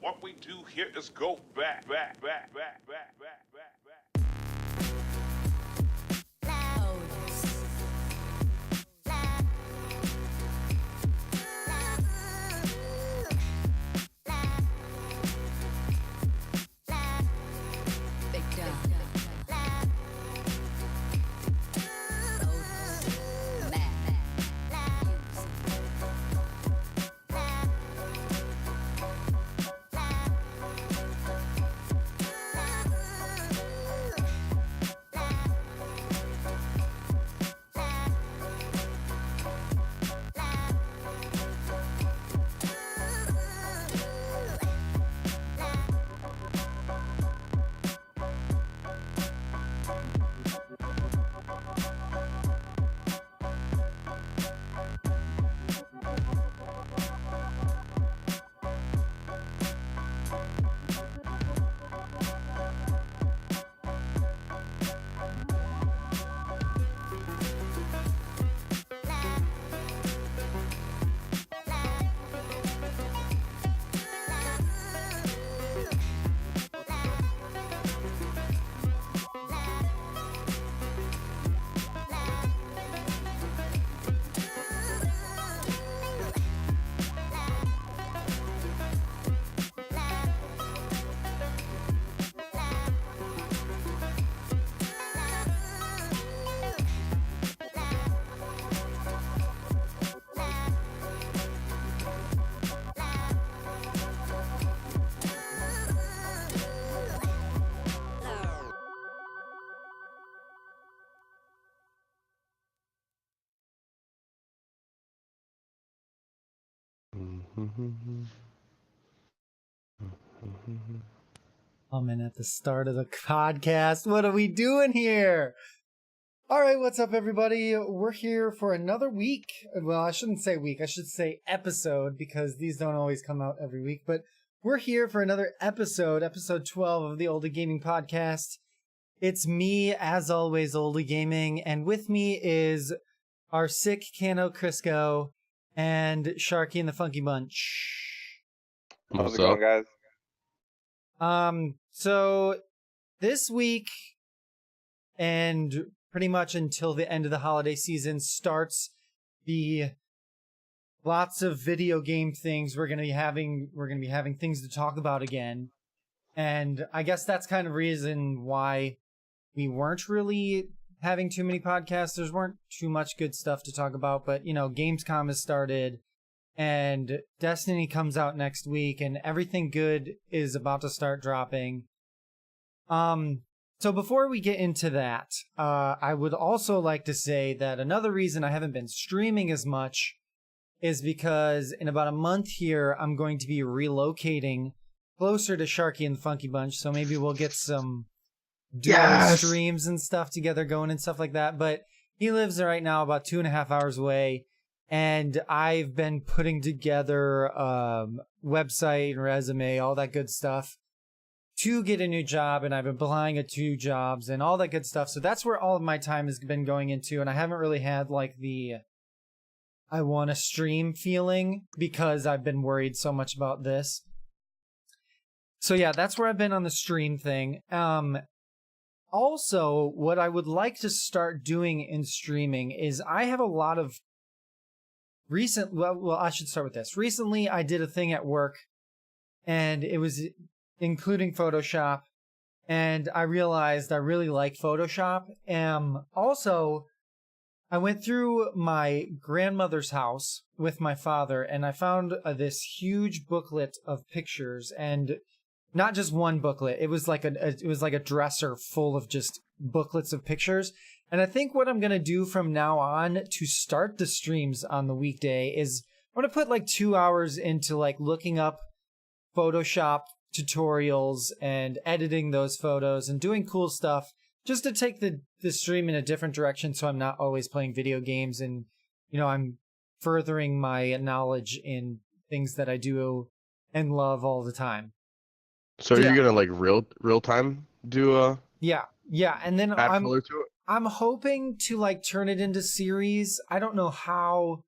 What we do here is go back. Coming at the start of the podcast. What are we doing here? All right, what's up, everybody? We're here for another week. Well, I shouldn't say week. I should say episode, because these don't always come out every week. But we're here for another episode 12 of the Oldy Gaming Podcast. It's me, as always, Oldy Gaming, and with me is our sick Cano Crisco and Sharky and the Funky Bunch. How's it going, guys? So this week and pretty much until the end of the holiday season starts the lots of video game things we're going to be having things to talk about again. And I guess that's kind of reason why we weren't really having too many podcasts. There weren't too much good stuff to talk about, but you know, Gamescom has started. And Destiny comes out next week, and everything good is about to start dropping. So before we get into that, I would also like to say that another reason I haven't been streaming as much is because in about a month here, I'm going to be relocating closer to Sharky and the Funky Bunch. So maybe we'll get some duo streams and stuff together going and stuff like that. But he lives right now about 2.5 hours away. And I've been putting together website and resume, all that good stuff, to get a new job. And I've been applying at 2 jobs and all that good stuff. So that's where all of my time has been going into. And I haven't really had like the I want to stream feeling because I've been worried so much about this. So yeah, that's where I've been on the stream thing. Also, what I would like to start doing in streaming is I have a lot of I should start with this. Recently, I did a thing at work, and it was including Photoshop, and I realized I really like Photoshop. Also, I went through my grandmother's house with my father, and I found this huge booklet of pictures, and not just one booklet. It was like a dresser full of just booklets of pictures. And I think what I'm going to do from now on to start the streams on the weekday is I'm going to put like 2 hours into like looking up Photoshop tutorials and editing those photos and doing cool stuff just to take the stream in a different direction, so I'm not always playing video games, and you know, I'm furthering my knowledge in things that I do and love all the time. So you're gonna like real time do a yeah, and then add color to it? I'm hoping to like turn it into series. I don't know how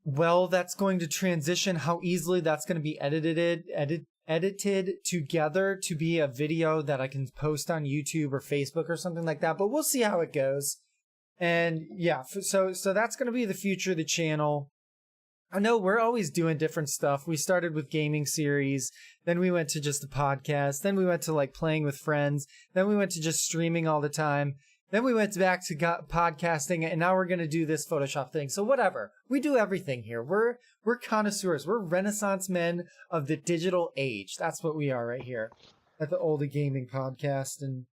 well that's going to transition, how easily that's going to be edited together to be a video that I can post on YouTube or Facebook or something like that. But we'll see how it goes. And yeah, so that's going to be the future of the channel. I know we're always doing different stuff. We started with gaming series, then we went to just a podcast, then we went to like playing with friends, then we went to just streaming all the time, then we went back to podcasting, and now we're going to do this Photoshop thing. So whatever. We do everything here. We're connoisseurs. We're Renaissance men of the digital age. That's what we are right here at the Oldy Gaming Podcast. And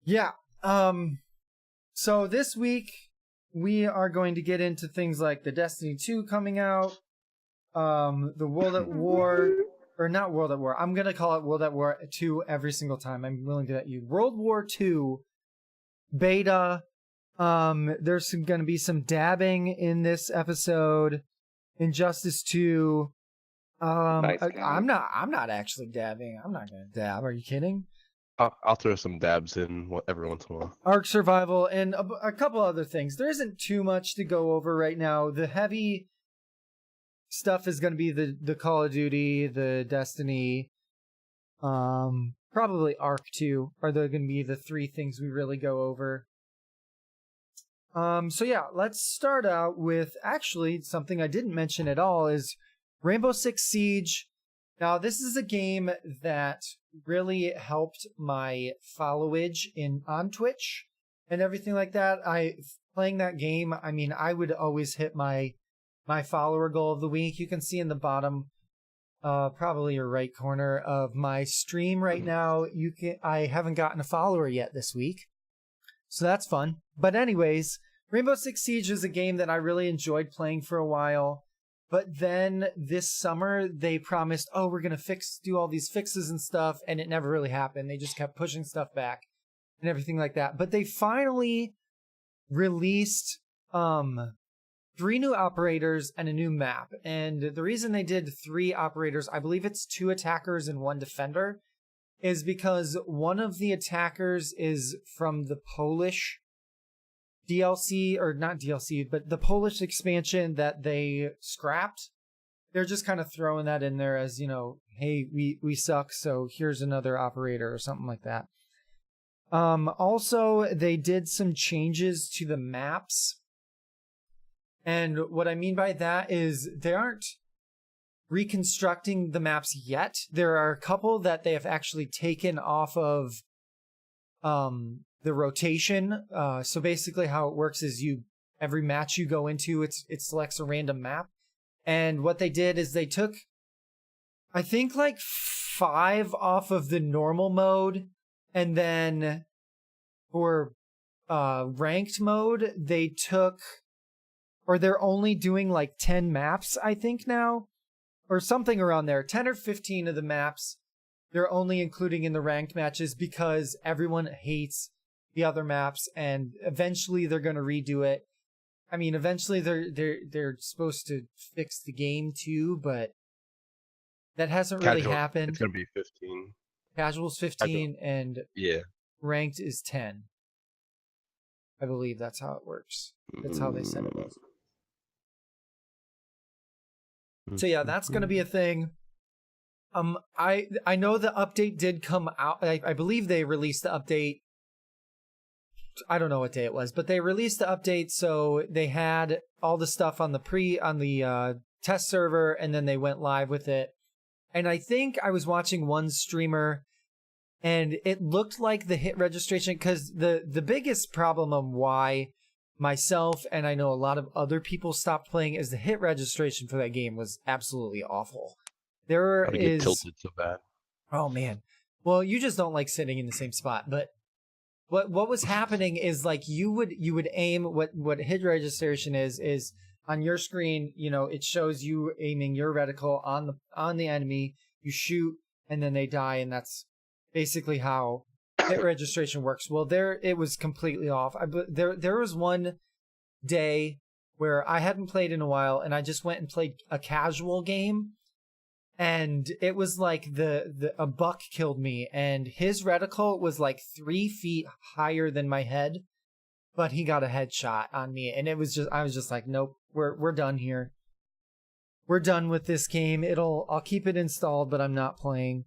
yeah, so this week we are going to get into things like the Destiny 2 coming out, the World at War, or not World at War. I'm going to call it World at War 2 every single time. I'm willing to let you. World War 2 beta. There's going to be some dabbing in this episode. Injustice 2. Nice I'm not actually dabbing. I'm not going to dab. Are you kidding? I'll throw some dabs in every once in a while. Ark Survival and a couple other things. There isn't too much to go over right now. The heavy stuff is going to be the Call of Duty, the Destiny, probably Ark 2 are going to be the three things we really go over. So yeah, let's start out with actually something I didn't mention at all is Rainbow Six Siege. Now, this is a game that really helped my followage on Twitch and everything like that. Playing that game, I mean, I would always hit my follower goal of the week. You can see in the bottom, probably your right corner of my stream right now. I haven't gotten a follower yet this week, so that's fun. But anyways, Rainbow Six Siege is a game that I really enjoyed playing for a while. But then this summer, they promised, oh, we're going to do all these fixes and stuff, and it never really happened. They just kept pushing stuff back and everything like that. But they finally released 3 new operators and a new map. And the reason they did 3 operators, I believe it's 2 attackers and 1 defender, is because one of the attackers is from the Polish DLC, or not DLC, but the Polish expansion that they scrapped. They're just kind of throwing that in there as, hey, we suck, so here's another operator or something like that. Also, they did some changes to the maps. And what I mean by that is they aren't reconstructing the maps yet. There are a couple that they have actually taken off of the rotation. So basically how it works is every match you go into, it selects a random map. And what they did is they took, I think, like 5 off of the normal mode. And then for ranked mode, they took, or they're only doing like 10 maps, I think now, or something around there. 10 or 15 of the maps they're only including in the ranked matches because everyone hates the other maps, and eventually they're going to redo it. I mean, eventually they're supposed to fix the game too, but that hasn't really happened. It's going to be 15. Casual's 15 and yeah, ranked is 10. I believe that's how it works. That's how they said it was. So yeah, that's going to be a thing. I know the update did come out. I believe they released the update. I don't know what day it was, but they released the update. So they had all the stuff on the test server, and then they went live with it. And I think I was watching one streamer, and it looked like the hit registration, because the biggest problem on why myself and I know a lot of other people stopped playing is the hit registration for that game was absolutely awful. There is tilted so bad. Oh man. Well, you just don't like sitting in the same spot. But what was happening is like you would aim. What hit registration is on your screen. You know, it shows you aiming your reticle on the enemy. You shoot and then they die, and that's basically how hit registration works. Well, it was completely off. There was one day where I hadn't played in a while, and I just went and played a casual game. And it was like a buck killed me, and his reticle was like 3 feet higher than my head. but he got a headshot on me, and I was just like, nope, we're done here. We're done with this game. I'll keep it installed, but I'm not playing.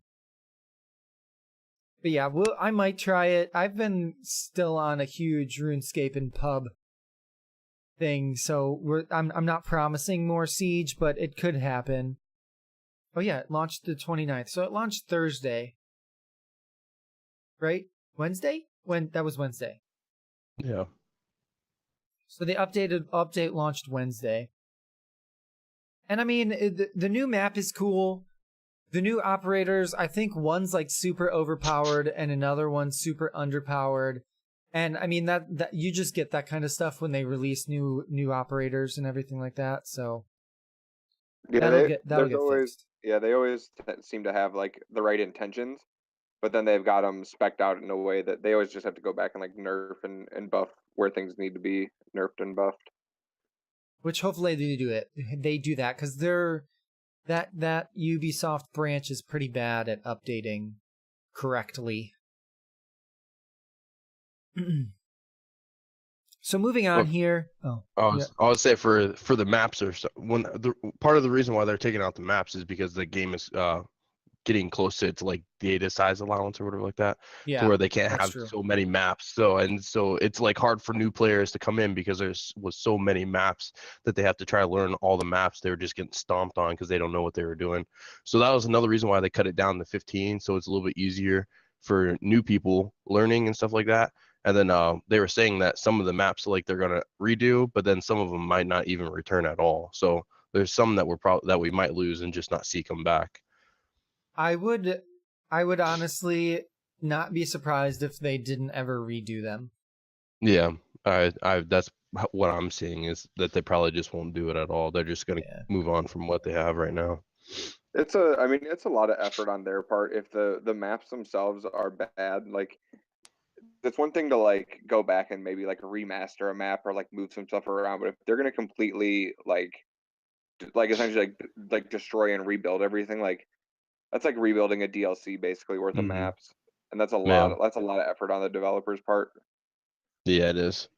But yeah, I might try it. I've been still on a huge RuneScape and pub thing, so I'm not promising more Siege, but it could happen. Oh yeah, it launched the 29th, so it launched Thursday, right? Wednesday? That was Wednesday. Yeah. So the update launched Wednesday. And I mean, the new map is cool. The new operators, I think one's like super overpowered and another one's super underpowered. And I mean that you just get that kind of stuff when they release new operators and everything like that. So Yeah, that'll get fixed. Yeah, they always seem to have like the right intentions, but then they've got them spec'd out in a way that they always just have to go back and like nerf and buff where things need to be nerfed and buffed. Which hopefully they do it. They do that because that Ubisoft branch is pretty bad at updating correctly. So moving on here. I'll say for the maps part of the reason why they're taking out the maps is because the game is getting close to its like data size allowance or whatever like that, to where they can't have so many maps. So it's like hard for new players to come in because was so many maps that they have to try to learn all the maps. They were just getting stomped on because they don't know what they were doing. So that was another reason why they cut it down to 15, so it's a little bit easier for new people learning and stuff like that. And then they were saying that some of the maps like they're gonna redo, but then some of them might not even return at all. So there's some that that we might lose and just not see come back. I would honestly not be surprised if they didn't ever redo them. Yeah, I that's what I'm seeing, is that they probably just won't do it at all. They're just gonna move on from what they have right now. It's a lot of effort on their part. If the maps themselves are bad, like it's one thing to like go back and maybe like remaster a map or like move some stuff around, but if they're gonna completely like essentially like destroy and rebuild everything, like that's like rebuilding a DLC basically worth of maps, and that's a lot. That's a lot of effort on the developer's part. Yeah, it is.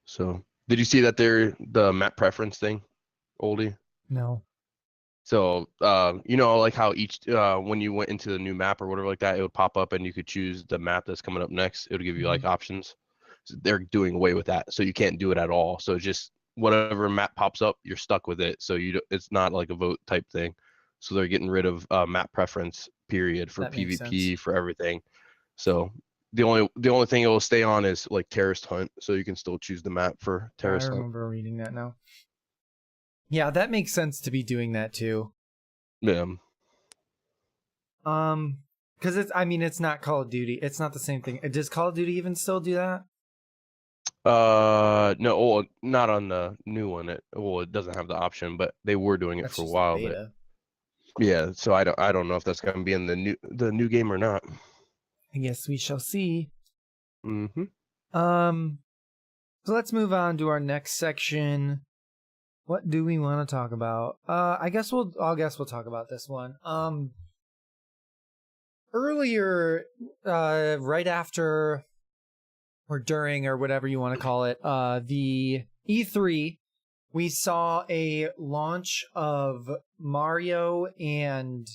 So, did you see that the map preference thing, Oldy? No. So, like how each when you went into the new map or whatever like that, it would pop up and you could choose the map that's coming up next. It would give you like options. So they're doing away with that, so you can't do it at all. So just whatever map pops up, you're stuck with it. So it's not like a vote type thing. So they're getting rid of map preference period for PvP, for everything. So the only thing it will stay on is like terrorist hunt. So you can still choose the map for terrorist hunt. I remember reading that now. Yeah, that makes sense to be doing that too. Yeah. Because it's not Call of Duty. It's not the same thing. Does Call of Duty even still do that? No, not on the new one. It doesn't have the option, but they were doing it for a while. Yeah, so I don't know if that's gonna be in the new game or not. I guess we shall see. Mm-hmm. So let's move on to our next section. What do we want to talk about? I guess we'll talk about this one. Earlier, right after or during or whatever you want to call it, the E3, we saw a launch of Mario and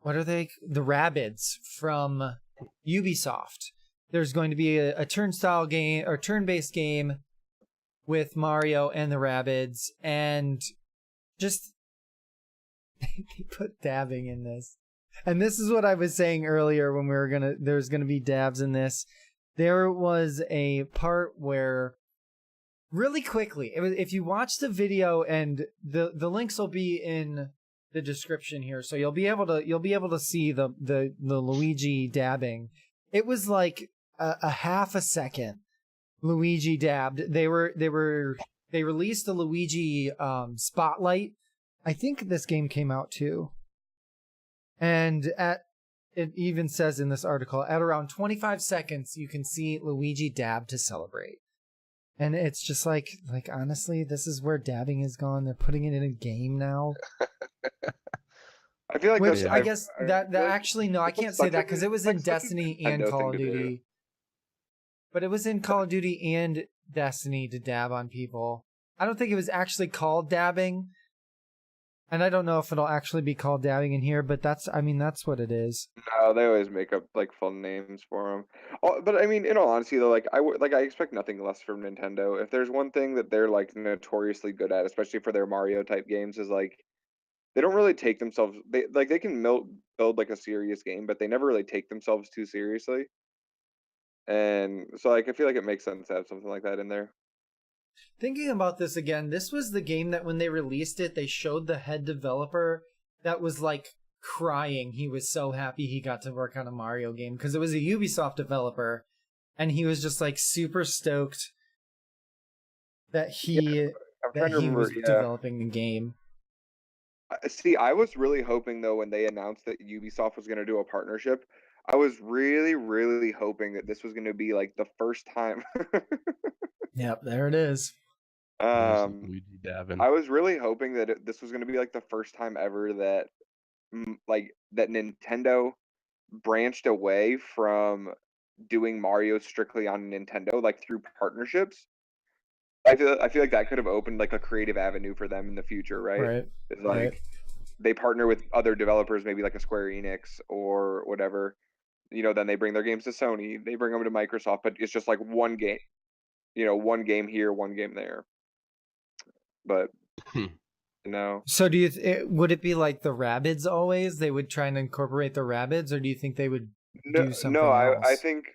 what are they? The Rabbids from Ubisoft. There's going to be a turnstile game or turn-based game with Mario and the Rabbids, and just they put dabbing in this. And this is what I was saying earlier when there's gonna be dabs in this. There was a part where really quickly, if you watch the video, and the links will be in the description here, so you'll be able to see the Luigi dabbing. It was like a half a second. Luigi dabbed. They released the Luigi Spotlight. I think this game came out too. And it even says in this article, at around 25 seconds, you can see Luigi dab to celebrate. And it's just like honestly, this is where dabbing is gone. They're putting it in a game now. I feel like I guess that actually no, I can't say that because it was in Destiny and Call of Duty. but it was in Call of Duty and Destiny to dab on people. I don't think it was actually called dabbing. And I don't know if it'll actually be called dabbing in here, but that's what it is. No, they always make up like fun names for them. Oh, but I mean, in all honesty, though, like I expect nothing less from Nintendo. If there's one thing that they're like notoriously good at, especially for their Mario type games, is like they don't really take themselves. They can build like a serious game, but they never really take themselves too seriously. And so like I feel like it makes sense to have something like that in there. Thinking about this again, this was the game that when they released it, they showed the head developer that was like crying. He was so happy he got to work on a Mario game because it was a Ubisoft developer, and he was just like super stoked that he was developing a game. See, I was really hoping though when they announced that Ubisoft was going to do a partnership, I was really, really hoping that this was going to be like the first time. Yep, there it is. I was really hoping that this was going to be like the first time ever that that Nintendo branched away from doing Mario strictly on Nintendo, like through partnerships. I feel like that could have opened like a creative avenue for them in the future, right? Right. It's like they partner with other developers, maybe like a Square Enix or whatever. You know, then they bring their games to Sony, they bring them to Microsoft, but it's just like one game. You know, one game here, one game there. But no. So do you would it be like the Rabbids always? They would try and incorporate the Rabbids, or do you think they would do something else? I think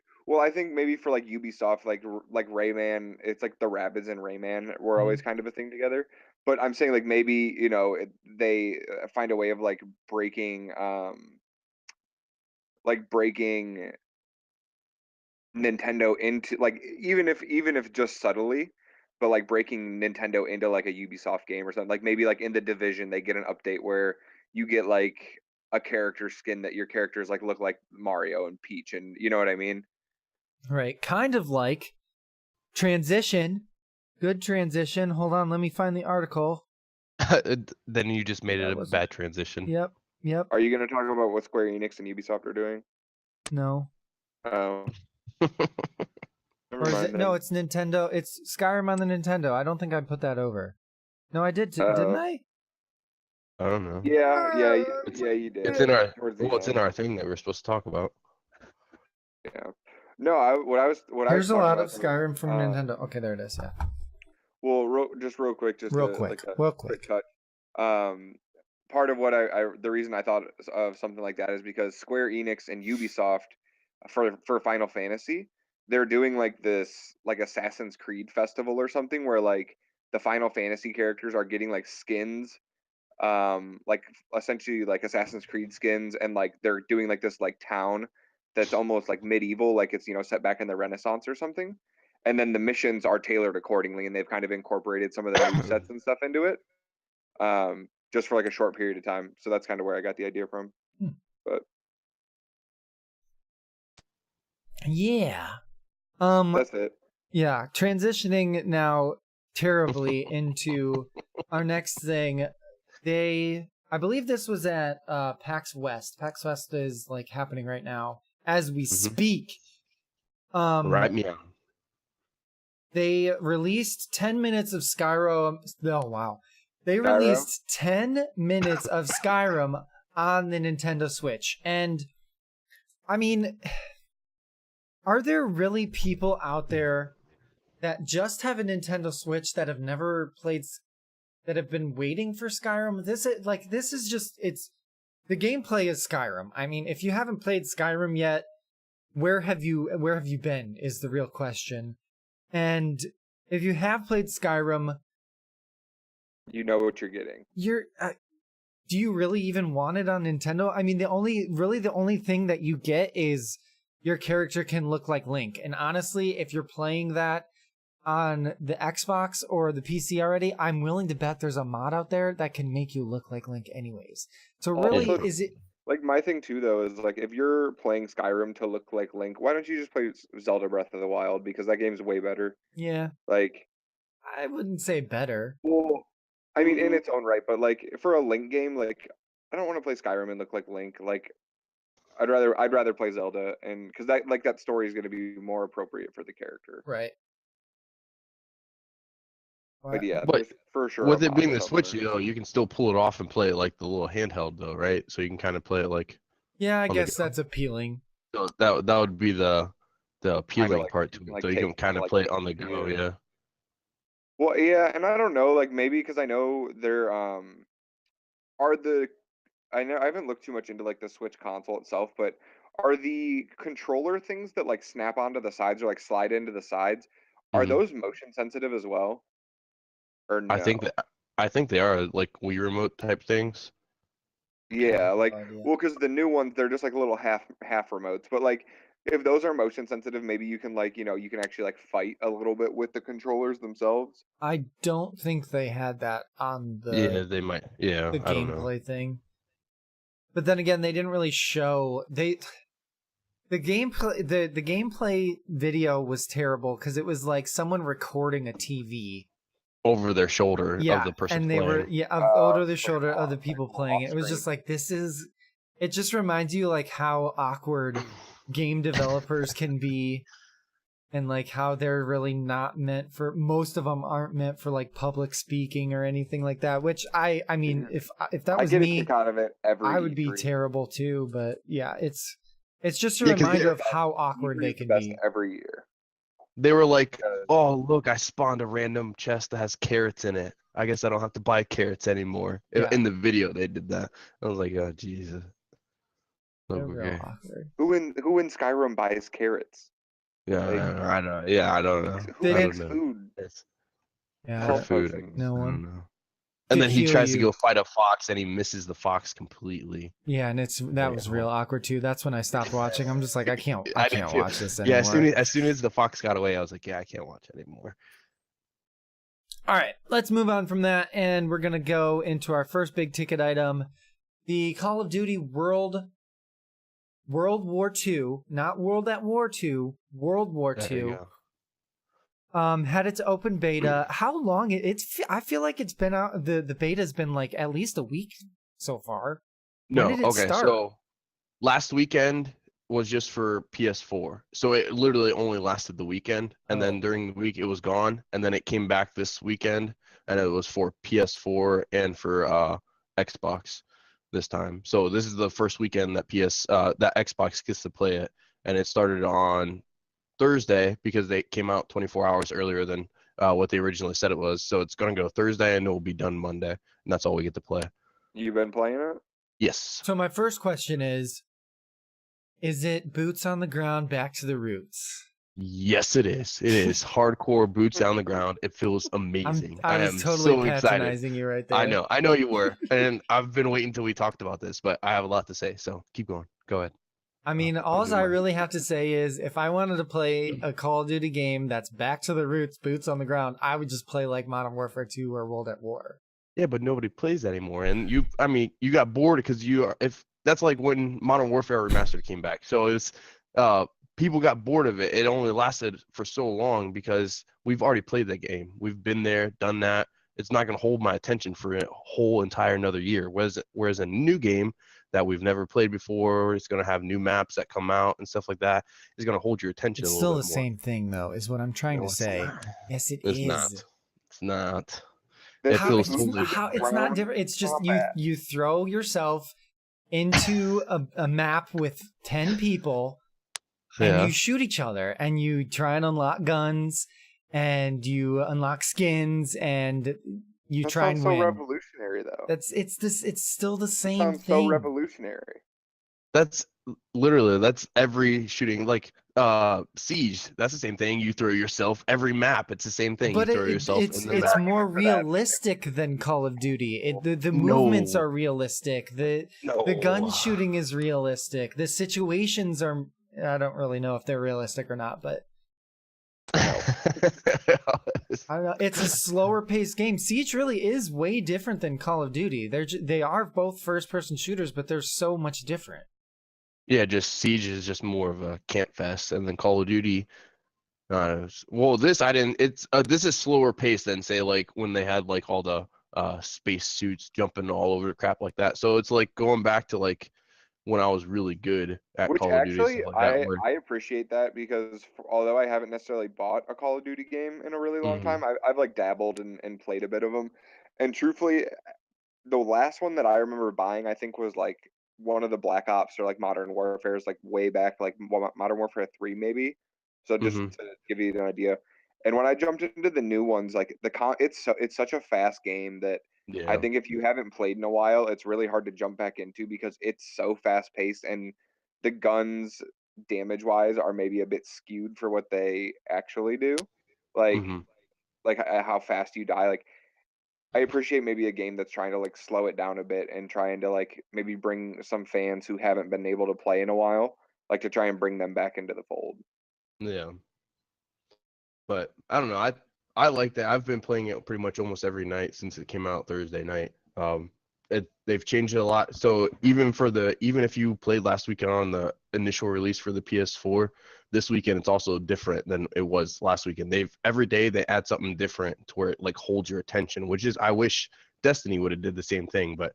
maybe for like Ubisoft, like Rayman, it's like the Rabbids and Rayman were always kind of a thing together. But I'm saying like maybe, you know, they find a way of like breaking Nintendo into like even if just subtly, but like breaking Nintendo into like a Ubisoft game or something. Like maybe like in The Division they get an update where you get like a character skin that your characters like look like Mario and Peach, and you know what I mean? Right. Kind of like transition. Good transition. Hold on, let me find the article. Then you just made it a bad transition. Yep. Are you going to talk about what Square Enix and Ubisoft are doing? No. Oh. Or is it? No, it's Nintendo. It's Skyrim on the Nintendo. I don't think I put that over. No, I did. Didn't I? I don't know. Yeah, you did. It's in our it's in our thing that we're supposed to talk about. Yeah. No, Here's a lot of Skyrim from Nintendo. Okay, there it is. Yeah. Well, real quick, quick cut. Part of what the reason I thought of something like that is because Square Enix and Ubisoft for Final Fantasy, they're doing like this like Assassin's Creed festival or something where like the Final Fantasy characters are getting like skins, like essentially like Assassin's Creed skins, and like they're doing like this like town that's almost like medieval, like it's, you know, set back in the Renaissance or something. And then the missions are tailored accordingly, and they've kind of incorporated some of the new sets and stuff into it, just for like a short period of time. So that's kind of where I got the idea from. But yeah, that's it. Yeah, transitioning now terribly into our next thing. I believe this was at PAX West. PAX West is like happening right now as we speak. Right me on. They released 10 minutes of Skyrim. Oh, wow. They released 10 minutes of Skyrim on the Nintendo Switch. And, I mean, are there really people out there that just have a Nintendo Switch that have never played, that have been waiting for Skyrim? This is just, the gameplay is Skyrim. I mean, if you haven't played Skyrim yet, where have you been is the real question. And if you have played Skyrim, you know what you're getting. Do you really even want it on Nintendo? I mean, the only thing that you get is your character can look like Link. And honestly, if you're playing that on the Xbox or the PC already, I'm willing to bet there's a mod out there that can make you look like Link anyways. So really, is it... Like, my thing too, though, is like, if you're playing Skyrim to look like Link, why don't you just play Zelda Breath of the Wild? Because that game's way better. Yeah. Like, I wouldn't say better. Well, I mean, in its own right, but like for a Link game, like I don't want to play Skyrim and look like Link. Like, I'd rather play Zelda, and because that story is going to be more appropriate for the character. Right. But yeah, But there's for sure. with it being the Switch, you can still pull it off and play it like the little handheld though, right? So you can kind of play it like. Yeah, I guess that's appealing. So that would be the appealing part to it. Like so you can kind of play it on the go, yeah. Well, yeah, and I don't know, like maybe because I know there are the I haven't looked too much into like the Switch console itself, but are the controller things that like snap onto the sides or like slide into the sides, are those motion sensitive as well? Or no? I think they are like Wii remote type things. Yeah, like well, because the new ones they're just like little half remotes, but like if those are motion sensitive, maybe you can like you can actually like fight a little bit with the controllers themselves. I don't think they had that on the they might the gameplay thing. But then again, they didn't really show the gameplay. The gameplay video was terrible because it was like someone recording a TV over their shoulder of the person and they playing. were over the shoulder of the people playing it. It was just like it just reminds you like how awkward game developers can be, and like how they're really not meant for, most of them aren't meant for like public speaking or anything like that, which I mean if that was me, I would be terrible too. But yeah, it's just a reminder of how awkward they can be every year. They were like, oh, look, I spawned a random chest that has carrots in it. I guess I don't have to buy carrots anymore. Yeah. In the video, they did that. I was like, oh, Jesus. Real awkward. Who in Skyrim buys carrots? Yeah, I don't know. Yeah, I don't know. Who makes food? Yeah, food. No one. And then he tries to go fight a fox, and he misses the fox completely. Yeah, and that was real awkward too. That's when I stopped watching. I'm just like, I can't watch this anymore. Yeah, as soon as the fox got away, I was like, yeah, I can't watch it anymore. All right, let's move on from that, and we're gonna go into our first big ticket item, the Call of Duty World War II, not World at War II, World War II. Had its open beta. How long I feel like it's been out. The beta's been like at least a week so far. When did it start? So last weekend was just for PS4. So it literally only lasted the weekend, and then during the week it was gone, and then it came back this weekend, and it was for PS4 and for Xbox this time. So this is the first weekend that that Xbox gets to play it, and it started on Thursday because they came out 24 hours earlier than what they originally said it was. So it's going to go Thursday and it will be done Monday, and that's all we get to play. You've been playing it? Yes. So my first question is it boots on the ground, back to the roots? Yes, it is. It is hardcore boots down the ground. It feels amazing. I was totally patronizing you right there. I know you were. And I've been waiting until we talked about this, but I have a lot to say. So keep going. Go ahead. I mean, all I really have to say is if I wanted to play a Call of Duty game that's back to the roots, boots on the ground, I would just play like Modern Warfare 2 or World at War. Yeah, but nobody plays that anymore. And you got bored because that's like when Modern Warfare Remastered came back. So it's people got bored of it. It only lasted for so long because we've already played that game. We've been there, done that. It's not going to hold my attention for a whole entire another year. Whereas a new game that we've never played before, it's going to have new maps that come out and stuff like that, is going to hold your attention a little bit more. It's still the same thing, though, is what I'm trying to say. Yes, it is. It's not. It's not different. It's just you throw yourself into a map with 10 people, and you shoot each other, and you try and unlock guns, and you unlock skins, and you try and win. That's so revolutionary, though. It's still the same thing. So revolutionary. That's every shooting, like Siege. That's the same thing. You throw yourself every map. It's the same thing. But you throw yourself it's more realistic than Call of Duty. The movements are realistic. The gun shooting is realistic. The situations are. I don't really know if they're realistic or not, but. I don't know. It's a slower paced game. Siege really is way different than Call of Duty. They are both first person shooters, but they're so much different. Yeah, just Siege is just more of a camp fest, and then Call of Duty. This is slower paced than say like when they had like all the space suits jumping all over the crap like that. So it's like going back to like when I was really good at Which Call of Duty and actually, stuff like that. I appreciate that because although I haven't necessarily bought a Call of Duty game in a really long Mhm. time, I've like dabbled and played a bit of them. And truthfully, the last one that I remember buying, I think, was like one of the Black Ops or like Modern Warfare's, like way back, like Modern Warfare 3 maybe. So just Mhm. to give you an idea. And when I jumped into the new ones, like it's such a fast game that I Yeah. think if you haven't played in a while, it's really hard to jump back into because it's so fast paced and the guns damage wise are maybe a bit skewed for what they actually do. Like Mhm. how fast you die. Like I appreciate maybe a game that's trying to like slow it down a bit and trying to like maybe bring some fans who haven't been able to play in a while, like to try and bring them back into the fold. Yeah. But I don't know. I like that. I've been playing it pretty much almost every night since it came out Thursday night. They've changed it a lot. So even if you played last weekend on the initial release for the PS4, this weekend it's also different than it was last weekend. Every day they add something different to where it like holds your attention, which is I wish Destiny would have did the same thing, but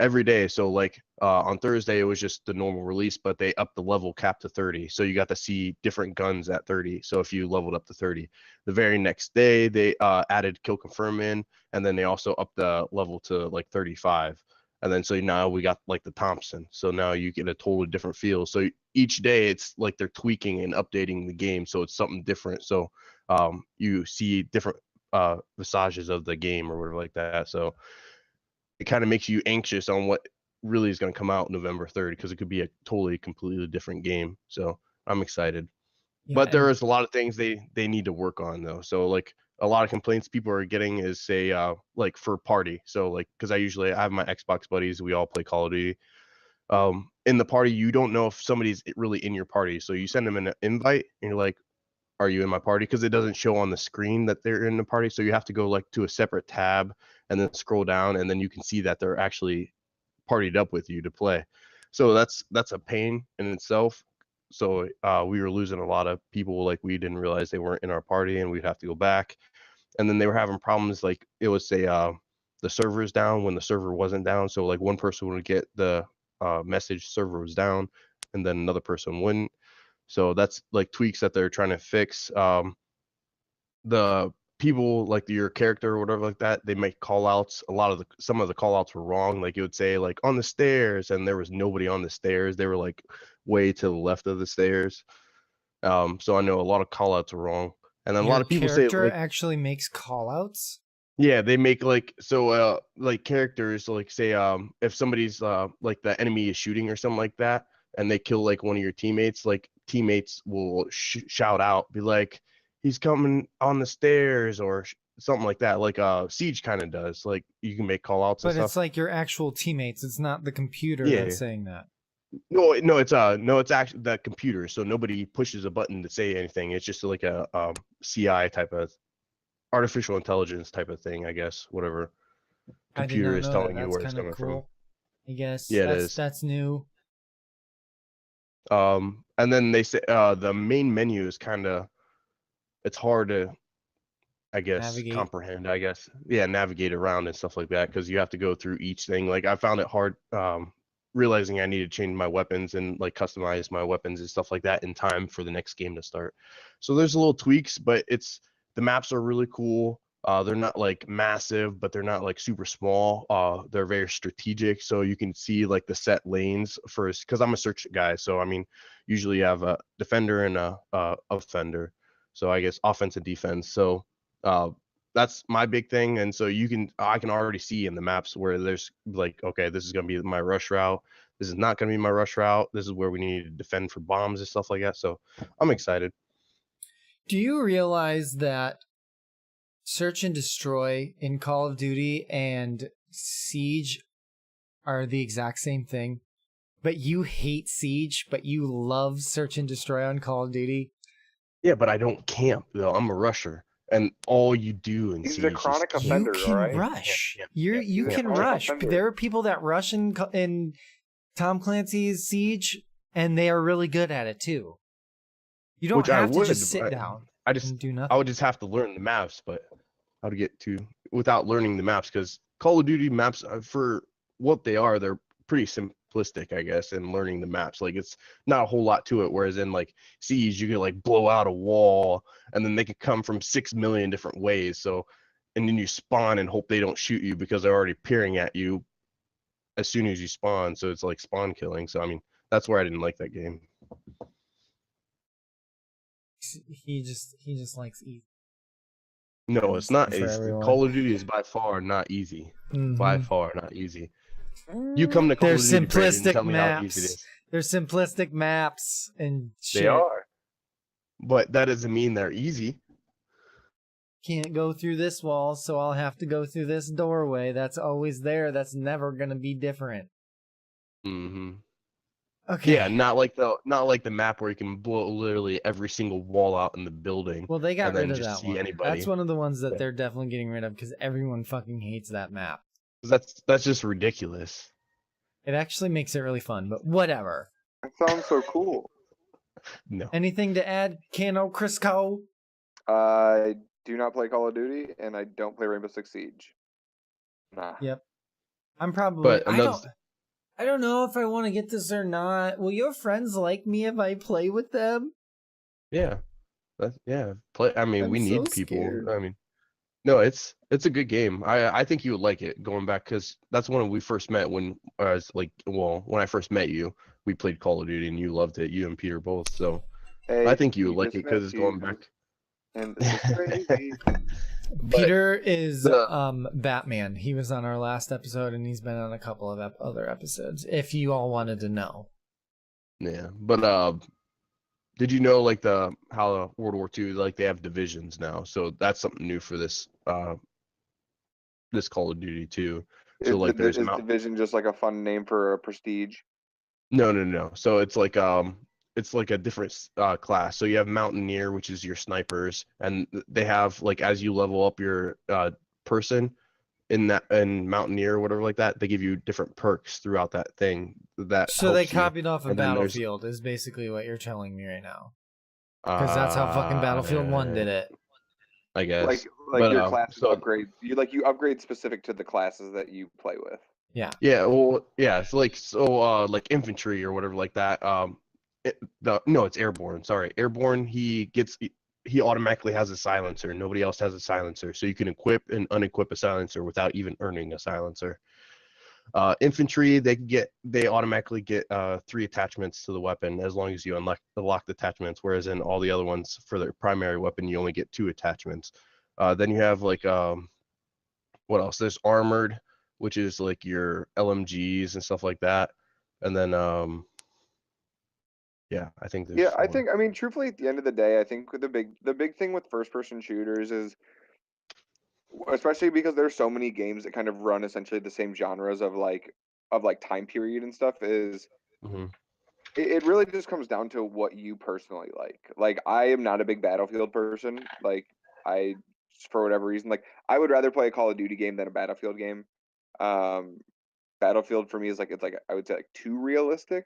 every day. So like on Thursday it was just the normal release, but they upped the level cap to 30. So you got to see different guns at 30. So if you leveled up to 30, the very next day they added kill confirm in, and then they also upped the level to like 35. And then so now we got like the Thompson. So now you get a totally different feel. So each day it's like they're tweaking and updating the game, so it's something different. So you see different visages of the game or whatever like that. So it kind of makes you anxious on what really is going to come out November 3rd because it could be a totally completely different game. So I'm excited. Yeah, But there is a lot of things they need to work on though. So like a lot of complaints people are getting is say like for party. So like because I have my Xbox buddies, we all play Call of Duty. In the party you don't know if somebody's really in your party. So you send them an invite and you're like, are you in my party? Because it doesn't show on the screen that they're in the party. So you have to go like to a separate tab and then scroll down and then you can see that they're actually partied up with you to play. So that's a pain in itself. So we were losing a lot of people like we didn't realize they weren't in our party and we'd have to go back. And then they were having problems like it would say the server is down when the server wasn't down. So like one person would get the message server was down and then another person wouldn't. So that's like tweaks that they're trying to fix. The people like your character or whatever like that, they make call outs. Some of the call outs were wrong. Like it would say like on the stairs and there was nobody on the stairs. They were like way to the left of the stairs. So I know a lot of call outs are wrong. And then a lot your of people say character like actually makes callouts. yeah, they make like like characters like say if somebody's like the enemy is shooting or something like that and they kill like one of your teammates, like teammates will shout out, be like he's coming on the stairs or something like that. Like Siege kind of does. Like you can make call outs and But stuff. it's like your actual teammates. It's not the computer Yeah. that's saying that. No, it's actually the computer. So nobody pushes a button to say anything. It's just like a CI type of artificial intelligence type of thing, I guess, whatever I did computer not is know that. telling you That's where it's kind of coming from. cool. I guess Yeah, it is. that's new. And then they say the main menu is kind of it's hard to, I guess, Navigate. comprehend. I guess, yeah, navigate around and stuff like that because you have to go through each thing. Like I found it hard realizing I needed to change my weapons and like customize my weapons and stuff like that in time for the next game to start. So there's little tweaks, but the maps are really cool. They're not like massive, but they're not like super small. They're very strategic, so you can see like the set lanes first. Because I'm a search guy, so I mean, usually you have a defender and a offender. So I guess offense and defense. So uh, that's my big thing. And so I can already see in the maps where there's like, okay, this is gonna be my rush route. This is not gonna be my rush route. This is where we need to defend for bombs and stuff like that. So I'm excited. Do you realize that Search and Destroy in Call of Duty and Siege are the exact same thing? But you hate Siege, but you love Search and Destroy on Call of Duty? Yeah, but I don't camp though. I'm a rusher, and all you do in He's Siege a is chronic camp. You offender, all can right? rush. Camp, You camp, can camp. rush. Offender. There are people that rush in Tom Clancy's Siege, and they are really good at it too. You don't Which I have to would. just sit down and do I nothing. would just have to learn the maps, but how to get to without learning the maps because Call of Duty maps for what they are, they're pretty simplistic, I guess, in learning the maps. Like it's not a whole lot to it. Whereas in like Siege, you can like blow out a wall, and then they can come from 6 million different ways. So, and then you spawn and hope they don't shoot you because they're already peering at you as soon as you spawn. So it's like spawn killing. So I mean, that's where I didn't like that game. He just likes easy. No, it's not easy. Call of Duty is by far not easy. By far not easy. You come to Call of Duty and tell me how easy it is. They're simplistic maps and shit. They are. But that doesn't mean they're easy. Can't go through this wall, so I'll have to go through this doorway. That's always there. That's never gonna be different. Mm-hmm. Okay. Yeah, not like the map where you can blow literally every single wall out in the building. Well, they got rid of that one. Anybody. That's one of the ones that they're definitely getting rid of because everyone fucking hates that map. That's just ridiculous. It actually makes it really fun, but whatever. That sounds so cool. No. Anything to add, Kano Crisco? I do not play Call of Duty, and I don't play Rainbow Six Siege. Nah. Yep. I'm probably. But I don't know if I want to get this or not. Will your friends like me if I play with them? Yeah. Play. I mean, we need people. Scared. I mean, no, it's a good game. I think you would like it going back because that's when we first met. When I was like, when I first met you, we played Call of Duty and you loved it. You and Peter both. So I think you would like it because it's going back. And this is crazy. Peter is Batman. He was on our last episode, and he's been on a couple of other episodes. If you all wanted to know. Yeah, but did you know like how World War II like they have divisions now? So that's something new for this this Call of Duty too. So like there's division just like a fun name for a prestige? No. So it's like a different class. So you have Mountaineer, which is your snipers, and they have like as you level up your person in Mountaineer or whatever like that, they give you different perks throughout that thing. So they copied off of Battlefield is basically what you're telling me right now. Because that's how fucking Battlefield 1 did it. I guess. Like your classes upgrade. You upgrade specific to the classes that you play with. Yeah. Yeah. Well, yeah. It's like infantry or whatever like that. It's airborne. Sorry, airborne. He automatically has a silencer. Nobody else has a silencer, so you can equip and unequip a silencer without even earning a silencer. Infantry, they automatically get 3 attachments to the weapon as long as you unlock the attachments. Whereas in all the other ones for their primary weapon, you only get 2 attachments. Then you have like what else? There's armored, which is like your LMGs and stuff like that, and then yeah, I think there's I mean, truthfully, at the end of the day, I think the big thing with first-person shooters is, especially because there's so many games that kind of run essentially the same genres of time period and stuff, is it really just comes down to what you personally like. Like, I am not a big Battlefield person. Like, for whatever reason, like I would rather play a Call of Duty game than a Battlefield game. Battlefield for me is I would say too realistic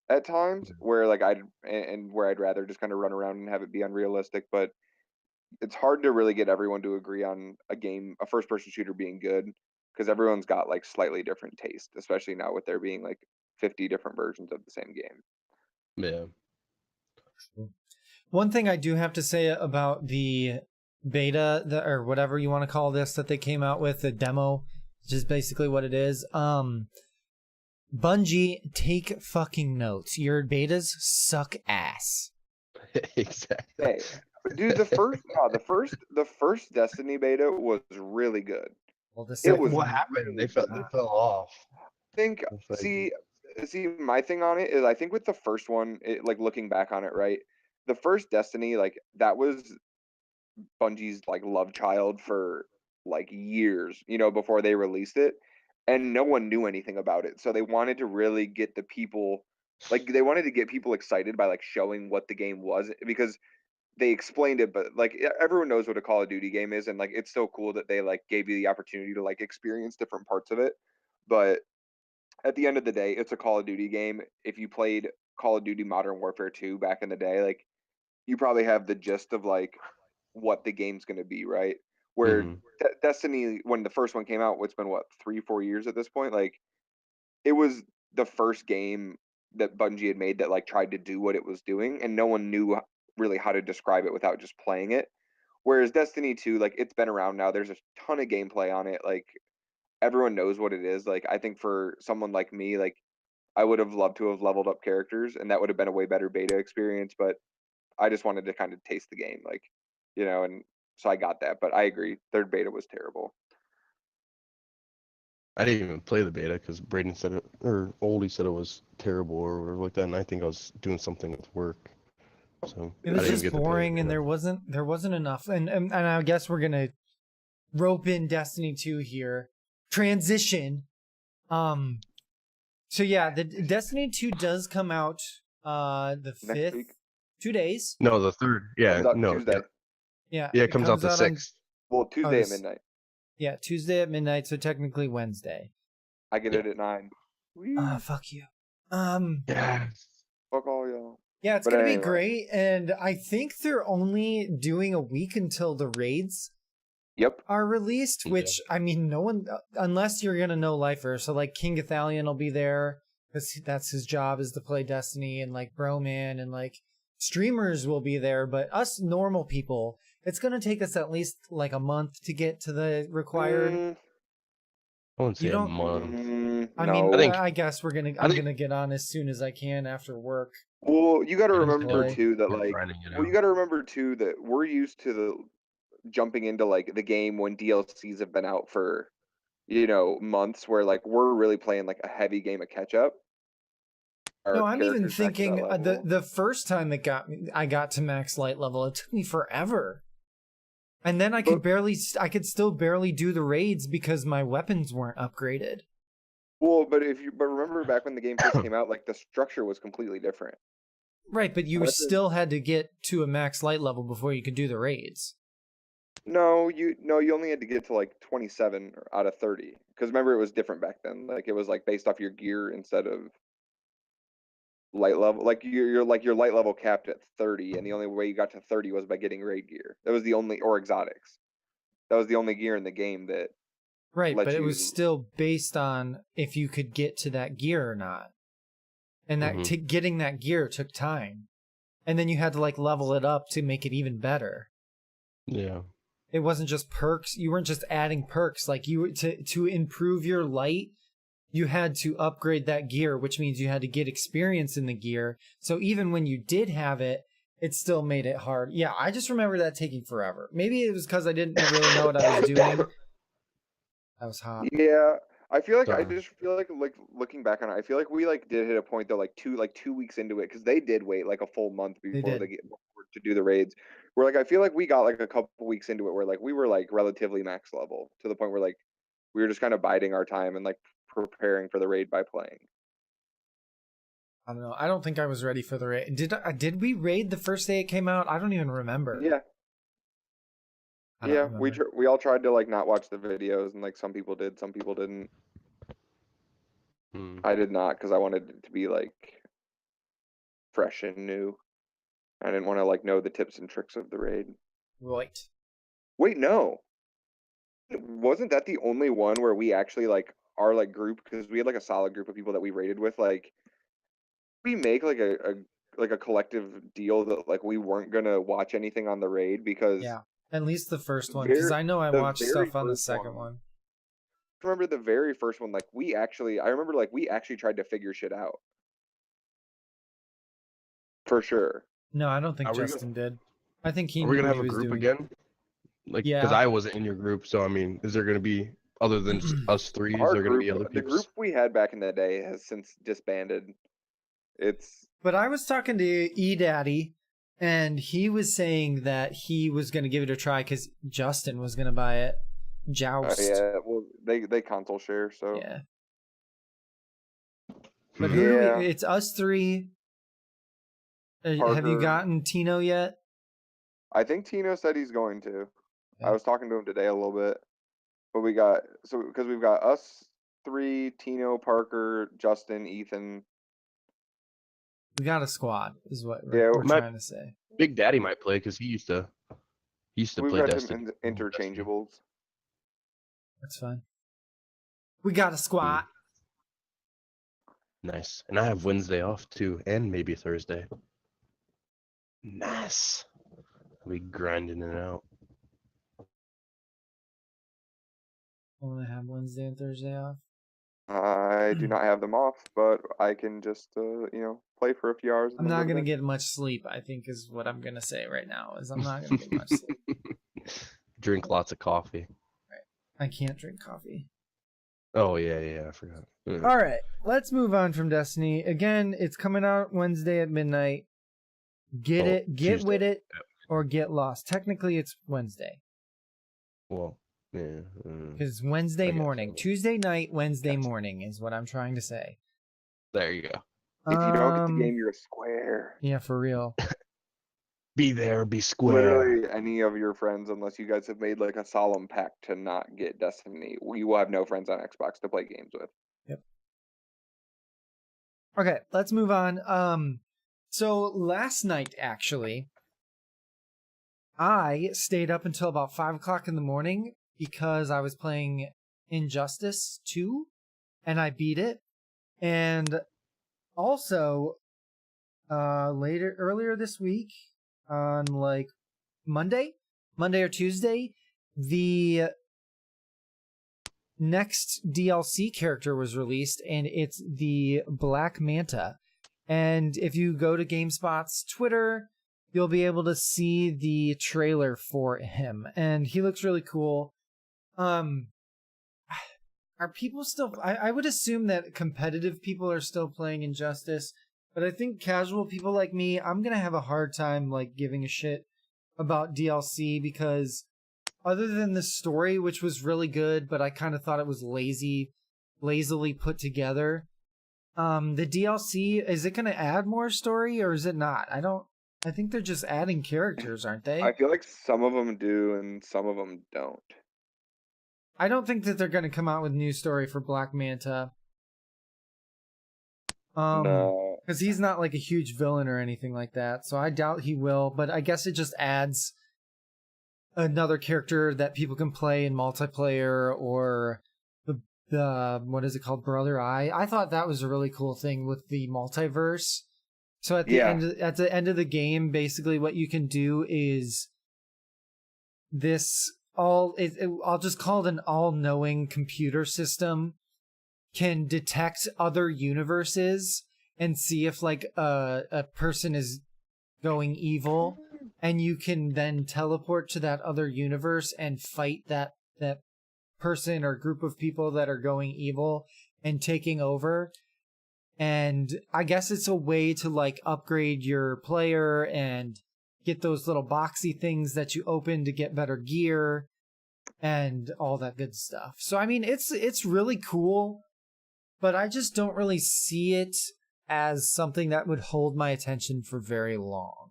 at times, where I'd rather just kind of run around and have it be unrealistic. But it's hard to really get everyone to agree on a first-person shooter being good, because everyone's got like slightly different taste, especially now with there being like 50 different versions of the same game. Yeah. One thing I do have to say about the beta, or whatever you want to call this, that they came out with, the demo, which is basically what it is. Bungie, take fucking notes. Your betas suck ass. Exactly. Hey, dude, the first Destiny beta was really good. Well, what happened? They fell off. I think. See, my thing on it is, I think with the first one, like looking back on it, right, the first Destiny, like that was Bungie's like love child for like years, before they released it, and no one knew anything about it. So they wanted to really get the people, like they wanted to get people excited by like showing what the game was, because they explained it, but like everyone knows what a Call of Duty game is, and like it's so cool that they like gave you the opportunity to like experience different parts of it. But at the end of the day, it's a Call of Duty game. If you played Call of Duty Modern Warfare 2 back in the day, like you probably have the gist of like what the game's going to be, right? Where Destiny, when the first one came out, it's been what, 3-4 years at this point, like it was the first game that Bungie had made that like tried to do what it was doing, and no one knew really how to describe it without just playing it. Whereas Destiny 2, like it's been around now. There's a ton of gameplay on it. Like everyone knows what it is. Like I think for someone like me, like I would have loved to have leveled up characters, and that would have been a way better beta experience. But I just wanted to kind of taste the game, like, and so I got that. But I agree, third beta was terrible. I didn't even play the beta because Braden said it, or Oldy said it was terrible or whatever like that, and I think I was doing something with work. So it was just boring, and there wasn't enough. And I guess we're gonna rope in Destiny 2 here. Transition. So yeah, the Destiny 2 does come out the 5th. 2 days. No, the 3rd. Yeah, no. Tuesday. Yeah, it comes out the 6th. Well, Tuesday at midnight. Yeah, Tuesday at midnight, so technically Wednesday. I get it at 9. Fuck you. Yes. Fuck all y'all. Yeah, it's gonna be great, and I think they're only doing a week until the raids are released, which, I mean, no one, unless you're gonna know Lifer, so like King Gathalion will be there, because that's his job, is to play Destiny, and like Broman, and like streamers will be there, but us normal people, it's gonna take us at least like a month to get to the required. I wouldn't say a month. I mean, I guess I'm gonna get on as soon as I can after work. Well, you got to remember too that we're used to the jumping into like the game when DLCs have been out for months, where like we're really playing like a heavy game of catch up. No, I'm even thinking the first time I got to max light level, it took me forever. And then I could still barely do the raids because my weapons weren't upgraded. Well, but remember back when the game first came out, like the structure was completely different. Right, but you still had to get to a max light level before you could do the raids. No, you only had to get to like 27 out of 30. Because remember, it was different back then. Like it was like based off your gear instead of light level. Like your light level capped at 30, and the only way you got to 30 was by getting raid gear. That was the only, or exotics. That was the only gear in the game that. Right, but it was still based on if you could get to that gear or not. And that getting that gear took time. And then you had to like level it up to make it even better. Yeah. It wasn't just perks. You weren't just adding perks. Like to improve your light, you had to upgrade that gear, which means you had to get experience in the gear. So even when you did have it, it still made it hard. Yeah, I just remember that taking forever. Maybe it was because I didn't really know what I was doing. That was hot. Yeah. I feel like looking back on it, I feel like we like did hit a point though, like 2 weeks into it, because they did wait like a full month before to do the raids. Where like I feel like we got like a couple weeks into it where like we were like relatively max level to the point where like we were just kind of biding our time and like preparing for the raid by playing. I don't know. I don't think I was ready for the raid. Did we raid the first day it came out? I don't even remember. Yeah. Yeah, we all tried to like not watch the videos, and like some people did, some people didn't. I did not, because I wanted it to be like fresh and new. I didn't want to like know the tips and tricks of the raid. Right. Wait, no. Wasn't that the only one where we actually like our like group, because we had like a solid group of people that we raided with, like we make like a collective deal that like we weren't gonna watch anything on the raid, because at least the first one, because I know I watched stuff on the second one. I remember the very first one, like we actually tried to figure shit out. For sure. No, I don't think Justin did. I think he. Are we gonna have a group again? Like, because I wasn't in your group, so I mean, is there gonna be, other than just us three, is there gonna be other people? The group we had back in the day has since disbanded. But I was talking to eDaddy, and he was saying that he was gonna give it a try because Justin was gonna buy it. Joust. Yeah, well, they console share, so yeah. But it's us three. Have you gotten Tino yet? I think Tino said he's going to. Yeah. I was talking to him today a little bit, but because we've got us three: Tino, Parker, Justin, Ethan. We got a squad, is what we're trying to say. Big Daddy might play because he used to play Destiny. Interchangeables. That's fine. We got a squad. Nice. And I have Wednesday off too, and maybe Thursday. Nice. I'll be grinding it out. Only have Wednesday and Thursday off. I do not have them off, but I can just play for a few hours. I'm not gonna get much sleep, I think, is what I'm gonna say right now. Is I'm not gonna get much sleep. Drink lots of coffee. Right. I can't drink coffee. Oh yeah, I forgot. All right, let's move on from Destiny. Again, it's coming out Wednesday at midnight. Get Tuesday. with it, or get lost. Technically, it's Wednesday. Well, yeah. Because Wednesday morning, Tuesday night, Wednesday morning is what I'm trying to say. There you go. If you don't get the game, you're a square. Yeah, for real. Be there, be square. Literally any of your friends, unless you guys have made like a solemn pact to not get Destiny, we will have no friends on Xbox to play games with. Yep. Okay, let's move on. So last night, actually, I stayed up until about 5 o'clock in the morning because I was playing Injustice 2, and I beat it. And also, earlier this week, on like Monday or Tuesday, the next DLC character was released, and it's the Black Manta. And if you go to GameSpot's Twitter, you'll be able to see the trailer for him, and he looks really cool. Are people still... I would assume that competitive people are still playing Injustice, but I think casual people like me, I'm gonna have a hard time like giving a shit about DLC, because other than the story, which was really good, but I kind of thought it was lazily put together, the DLC, is it gonna add more story or is it not? I think they're just adding characters, aren't they? I feel like some of them do and some of them don't. I don't think that they're gonna come out with new story for Black Manta. No. Because he's not like a huge villain or anything like that, so I doubt he will, but I guess it just adds another character that people can play in multiplayer, or the what is it called, Brother Eye. I thought that was a really cool thing with the multiverse. So at the end of the game, basically what you can do is I'll just call it an all-knowing computer system can detect other universes and see if like a person is going evil, and you can then teleport to that other universe and fight that person or group of people that are going evil and taking over. And I guess it's a way to like upgrade your player and get those little boxy things that you open to get better gear and all that good stuff. So I mean, it's really cool, but I just don't really see it as something that would hold my attention for very long.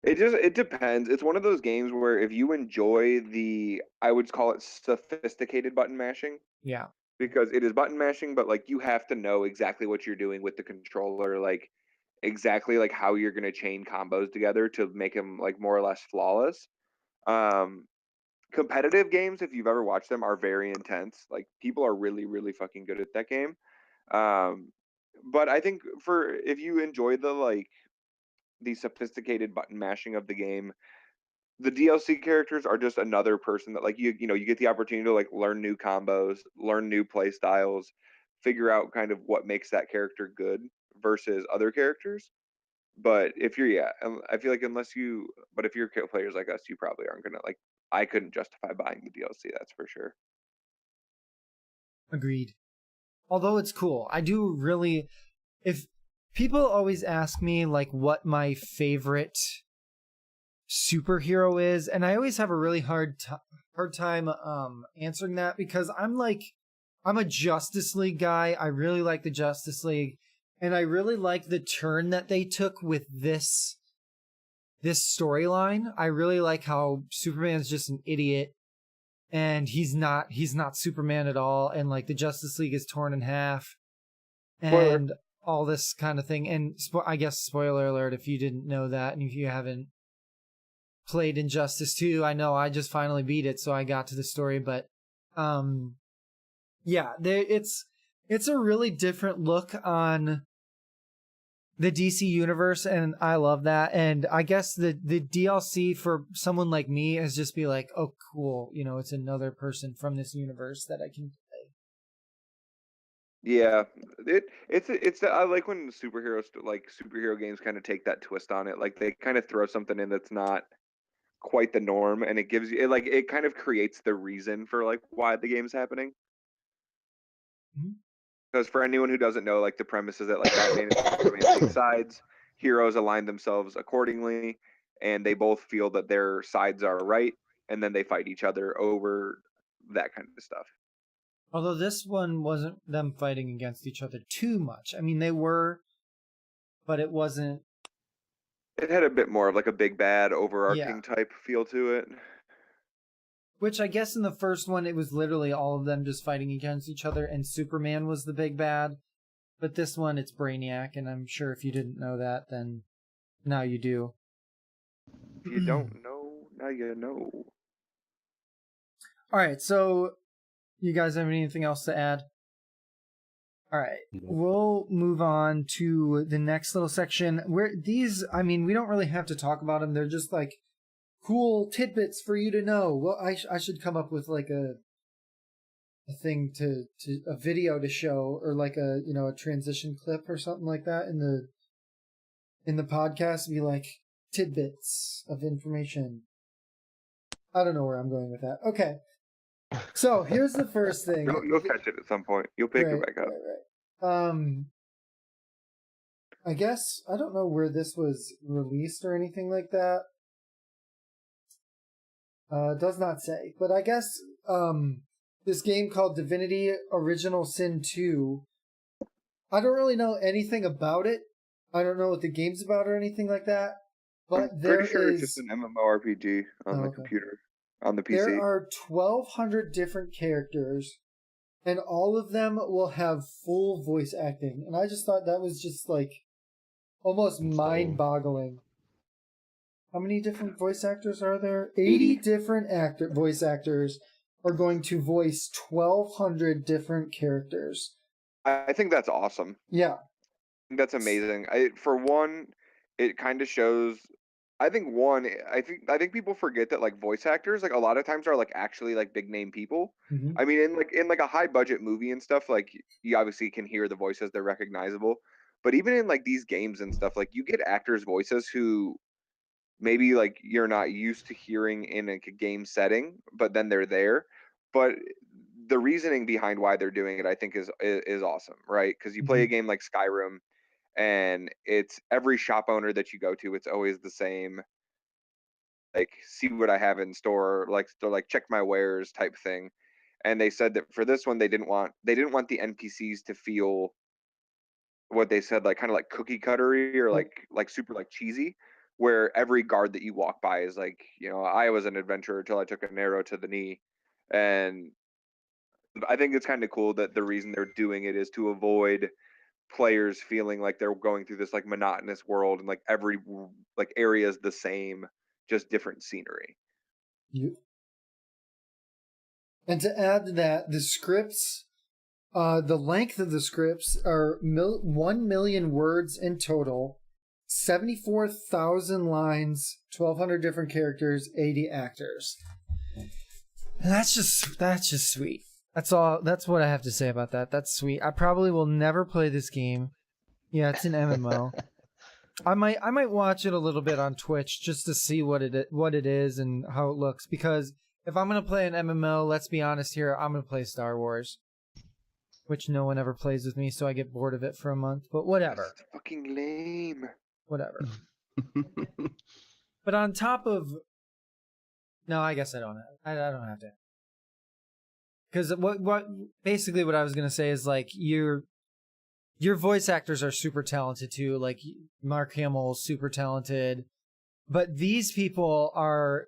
It depends. It's one of those games where if you enjoy I would call it sophisticated button mashing. Yeah. Because it is button mashing, but like you have to know exactly what you're doing with the controller, like exactly like how you're going to chain combos together to make them like more or less flawless. Competitive games, if you've ever watched them, are very intense. Like people are really, really fucking good at that game. But I think if you enjoy the sophisticated button mashing of the game, the DLC characters are just another person that like you get the opportunity to like learn new combos, learn new play styles, figure out kind of what makes that character good versus other characters. But I feel like if you're players like us, you probably aren't gonna like. I couldn't justify buying the DLC, that's for sure. Agreed. Although it's cool, I do really. If people always ask me like what my favorite superhero is, and I always have a really hard time answering that, because I'm a Justice League guy. I really like the Justice League, and I really like the turn that they took with this storyline. I really like how Superman's just an idiot, and he's not Superman at all, and like the Justice League is torn in half, and all this kind of thing. And I guess spoiler alert if you didn't know that, and if you haven't played Injustice 2, I know I just finally beat it, so I got to the story, but yeah, it's It's a really different look on the DC universe, and I love that. And I guess the DLC for someone like me is just be like, oh, cool, you know, it's another person from this universe that I can play. Yeah, it's I like when superhero games kind of take that twist on it. Like they kind of throw something in that's not quite the norm, and it gives you it kind of creates the reason for like why the game's happening. Because for anyone who doesn't know, like the premise is that like Batman and Superman take sides, heroes align themselves accordingly, and they both feel that their sides are right, and then they fight each other over that kind of stuff. Although this one wasn't them fighting against each other too much. I mean, they were, but it wasn't. It had a bit more of like a big bad overarching type feel to it. Which I guess in the first one, it was literally all of them just fighting against each other, and Superman was the big bad. But this one, it's Brainiac, and I'm sure if you didn't know that, then now you do. If you don't know, now you know. All right, so you guys have anything else to add? All right, we'll move on to the next little section where these, I mean, we don't really have to talk about them. They're just like cool tidbits for you to know. Well, I should come up with like a thing to a video to show, or like a, you know, a transition clip or something like that in the podcast. Be like tidbits of information. I don't know where I'm going with that. Okay. So here's the first thing. You'll catch it at some point. You'll pick it back up. Right. I guess I don't know where this was released or anything like that. It does not say, but I guess this game called Divinity Original Sin 2. I don't really know anything about it. I don't know what the game's about or anything like that. But I'm pretty sure it's just an MMORPG on the computer, on the PC. There are 1,200 different characters, and all of them will have full voice acting. And I just thought that was just like almost mind-boggling. How many different voice actors are there? 80 different voice actors are going to voice 1,200 different characters. I think that's awesome. Yeah. That's amazing. For one, it kind of shows. I think people forget that like voice actors like a lot of times are like actually like big name people. Mm-hmm. I mean, in like a high budget movie and stuff, like you obviously can hear the voices, they're recognizable. But even in like these games and stuff, like you get actors' voices who maybe like you're not used to hearing in a game setting, but then they're there. But the reasoning behind why they're doing it, I think, is awesome, right? Because you play a game like Skyrim, and it's every shop owner that you go to, it's always the same. Like, see what I have in store, like check my wares type thing. And they said that for this one, they didn't want the NPCs to feel what they said, like kind of like cookie cuttery or like super like cheesy, where every guard that you walk by is like, you know, I was an adventurer until I took an arrow to the knee. And I think it's kind of cool that the reason they're doing it is to avoid players feeling like they're going through this like monotonous world and like every like area is the same, just different scenery. And to add to that, the scripts, the length of the scripts are 1 million words in total, 74,000 lines, 1,200 different characters, 80 actors. And that's just sweet. That's all. That's what I have to say about that. That's sweet. I probably will never play this game. Yeah, it's an MMO. I might watch it a little bit on Twitch just to see what it is and how it looks. Because if I'm gonna play an MMO, let's be honest here, I'm gonna play Star Wars, which no one ever plays with me, so I get bored of it for a month. But whatever. That's fucking lame. Whatever. But on top of, no, I guess I don't have to. Because what basically what I was gonna say is like your voice actors are super talented too. Like Mark Hamill's super talented, but these people are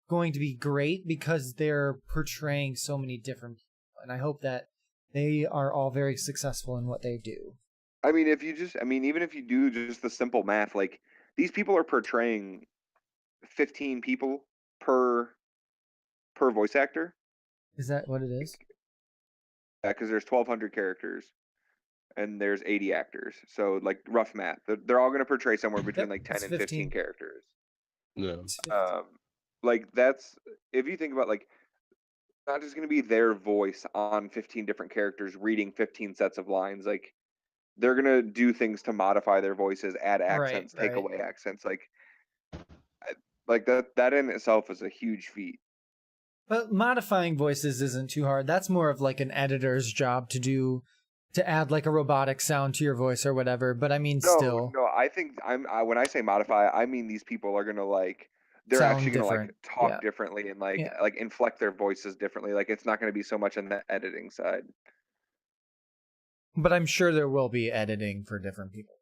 going to be great because they're portraying so many different people, and I hope that they are all very successful in what they do. I mean, even if you do just the simple math, like these people are portraying 15 people per voice actor. Is that what it is? because there's 1,200 characters and there's 80 actors. So like rough math, they're all going to portray somewhere between like 10 and 15 characters. Yeah. Like that's, if you think about like, not just going to be their voice on 15 different characters reading 15 sets of lines. Like they're going to do things to modify their voices, add accents, take away accents. Like that in itself is a huge feat. But modifying voices isn't too hard. That's more of like an editor's job to do, to add like a robotic sound to your voice or whatever. But I mean, still. No, I think when I say modify, I mean these people are gonna like, they're Sound actually gonna different. like talk differently and like inflect their voices differently. Like it's not gonna be so much on the editing side. But I'm sure there will be editing for different people.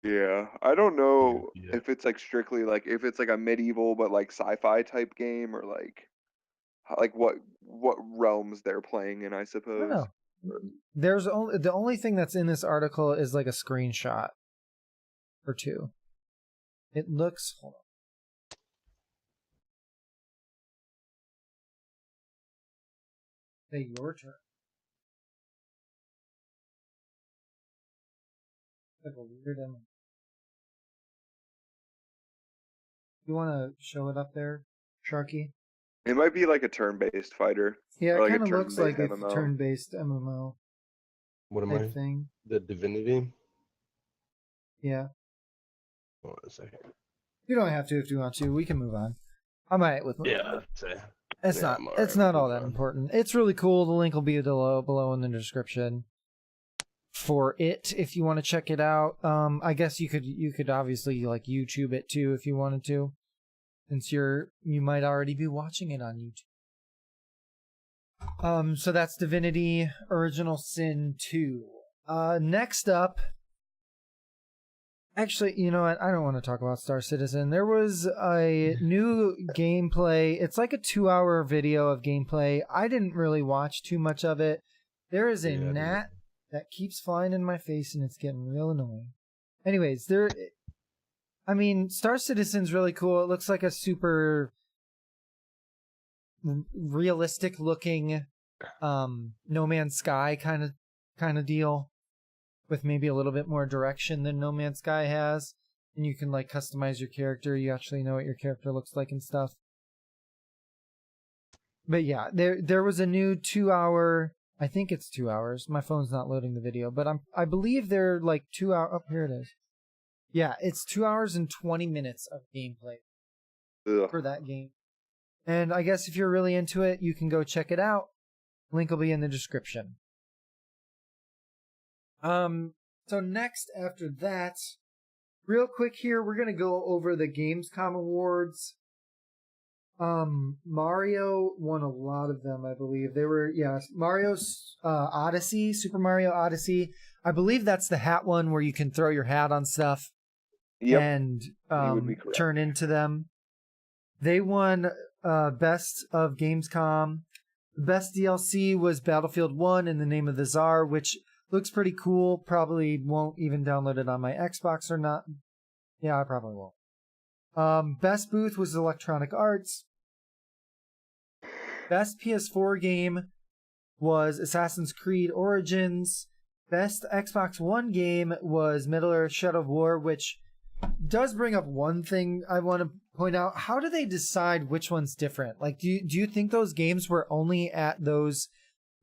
Yeah, I don't know if it's like strictly like if it's like a medieval but like sci-fi type game or like what realms they're playing in, I suppose. I don't know. There's the only thing that's in this article is like a screenshot or two. It looks. Hold on. Hey, your turn. Like a weird image. You want to show it up there, Sharky? It might be like a turn-based fighter. Yeah, it like kind of looks like a MMO. turn-based MMO. What am I? Thing. The Divinity? Yeah. Hold on a second. You don't have to if you want to. We can move on. I'm alright with moving on. It's yeah, not. It's not all that important. It's really cool. The link will be below in the description for it if you want to check it out. I guess you could obviously like YouTube it too if you wanted to, since you might already be watching it on YouTube. So that's Divinity Original Sin 2. Next up, actually, you know what? I don't want to talk about Star Citizen. There was a new gameplay. It's like a 2-hour video of gameplay. I didn't really watch too much of it. There is a gnat that keeps flying in my face and it's getting real annoying. Anyways, Star Citizen's really cool. It looks like a super realistic looking No Man's Sky kind of deal, with maybe a little bit more direction than No Man's Sky has, and you can like customize your character. You actually know what your character looks like and stuff. But yeah, there was a new 2-hour. I think it's 2 hours. My phone's not loading the video, but I believe they're like 2 hour. Oh, here it is. Yeah, it's 2 hours and 20 minutes of gameplay for that game. And I guess if you're really into it, you can go check it out. Link will be in the description. So next after that, real quick here, we're gonna go over the Gamescom awards. Mario won a lot of them, I believe. They were, Mario's Odyssey, Super Mario Odyssey. I believe that's the hat one where you can throw your hat on stuff and turn into them. They won Best of Gamescom. The best DLC was Battlefield 1 in the Name of the Tsar, which looks pretty cool. Probably won't even download it on my Xbox or not. Yeah, I probably won't. Best booth was Electronic Arts. Best PS4 game was Assassin's Creed Origins. Best Xbox One game was Middle-earth: Shadow of War, which does bring up one thing I want to point out. How do they decide which one's different? Like, do you think those games were only at those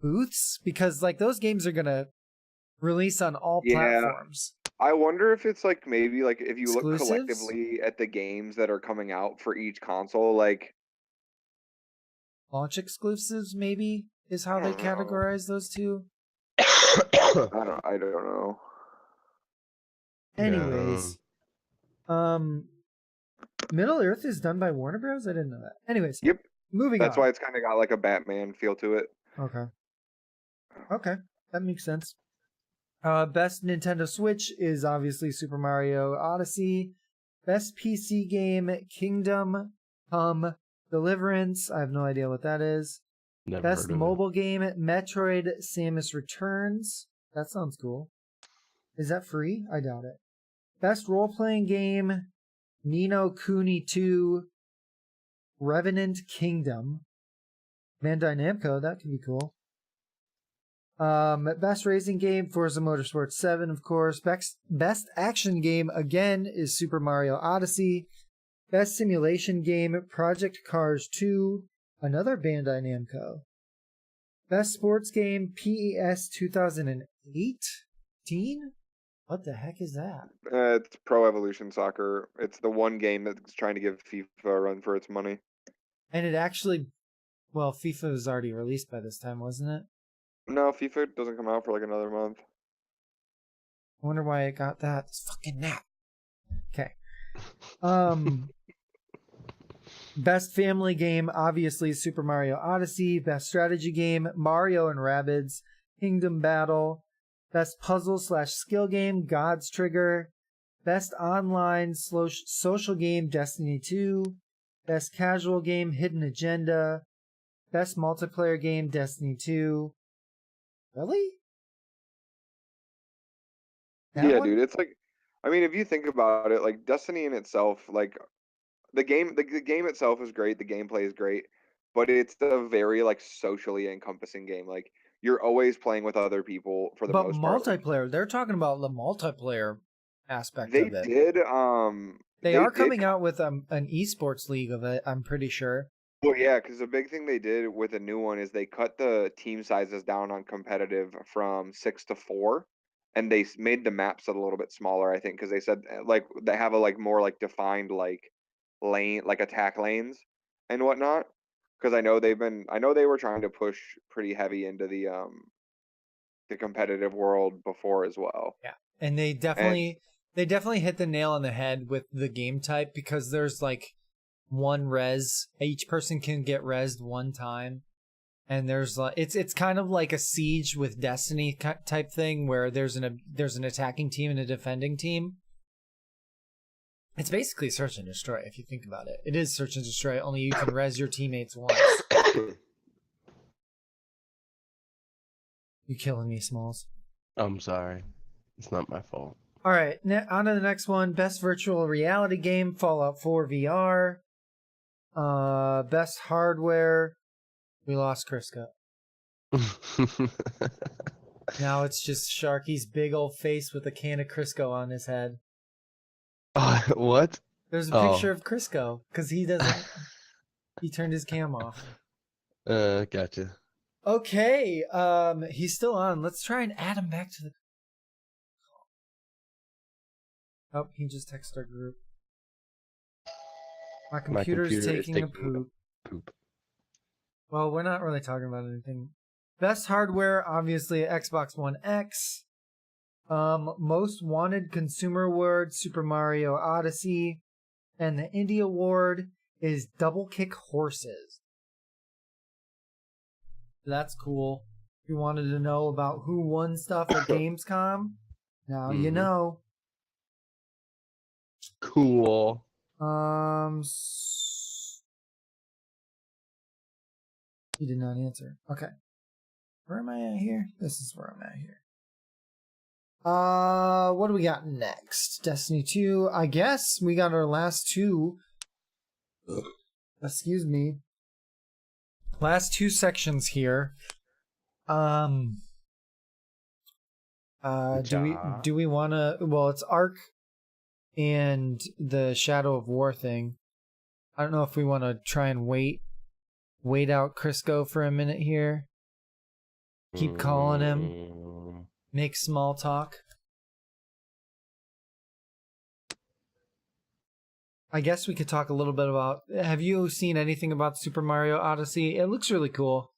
booths? Because like those games are gonna release on all platforms. I wonder if it's like maybe like if you Exclusives? look collectively at the games that are coming out for each console, like launch exclusives maybe is how they categorize those two. I don't know. Anyways, Middle Earth is done by Warner Bros. I didn't know that. Anyways, Yep. Moving on. That's why it's kind of got like a Batman feel to it. Okay, that makes sense. Best Nintendo Switch is obviously Super Mario Odyssey. Best PC game, Kingdom Come Deliverance. I have no idea what that is. Never Best heard of mobile game, Metroid Samus Returns. That sounds cool. Is that free? I doubt it. Best role-playing game, Ni no Kuni 2, Revenant Kingdom. Bandai Namco, that could be cool. Best racing game, Forza Motorsport 7, of course. Best action game, again, is Super Mario Odyssey. Best simulation game, Project Cars 2, another Bandai Namco. Best sports game, PES 2018? What the heck is that? It's Pro Evolution Soccer. It's the one game that's trying to give FIFA a run for its money. And it actually, well, FIFA was already released by this time, wasn't it? No, FIFA doesn't come out for like another month. I wonder why it got that. It's fucking nap. Okay. Best family game, obviously Super Mario Odyssey. Best strategy game, Mario and Rabbids Kingdom Battle. Best puzzle/skill game, God's Trigger. Best online social game, Destiny 2. Best casual game, Hidden Agenda. Best multiplayer game, Destiny 2. Really? Yeah, dude, it's like, I mean, if you think about it, like Destiny in itself, like the game itself is great, the gameplay is great, but it's a very like socially encompassing game. Like you're always playing with other people for the most part. But multiplayer, they're talking about the multiplayer aspect They of it. They are coming out with an esports league of it, I'm pretty sure. Well, yeah, because the big thing they did with the new one is they cut the team sizes down on competitive from 6 to 4, and they made the maps a little bit smaller. I think because they said like they have a like more like defined like lane, like attack lanes and whatnot. Because I know they were trying to push pretty heavy into the competitive world before as well. Yeah, and they definitely hit the nail on the head with the game type, because there's like one res, each person can get resed one time, and there's like it's kind of like a siege with Destiny type thing where there's an attacking team and a defending team. It's basically search and destroy if you think about it. It is search and destroy, only you can res your teammates once. You killing me, Smalls? I'm sorry, it's not my fault. All right, on to the next one. Best virtual reality game, Fallout 4 VR. Best hardware, we lost Crisco. Now it's just Sharky's big old face with a can of Crisco on his head. What? There's a picture of Crisco because he doesn't. He turned his cam off. Gotcha. Okay, he's still on. Let's try and add him back to the. Oh, he just texted our group. My computer's taking a poop. Well, we're not really talking about anything. Best hardware, obviously Xbox One X. Most wanted consumer award, Super Mario Odyssey. And the indie award is Double Kick Horses. That's cool. If you wanted to know about who won stuff at Gamescom, now you know. Cool. He did not answer. Okay. Where am I at here? This is where I'm at here. What do we got next? Destiny 2. I guess we got our last two. Excuse me. Last two sections here. Do we want to? Well, it's Ark and the Shadow of War thing. I don't know if we want to try and wait out Crisco for a minute here. Keep calling him. Make small talk. I guess we could talk a little bit about. Have you seen anything about Super Mario Odyssey? It looks really cool.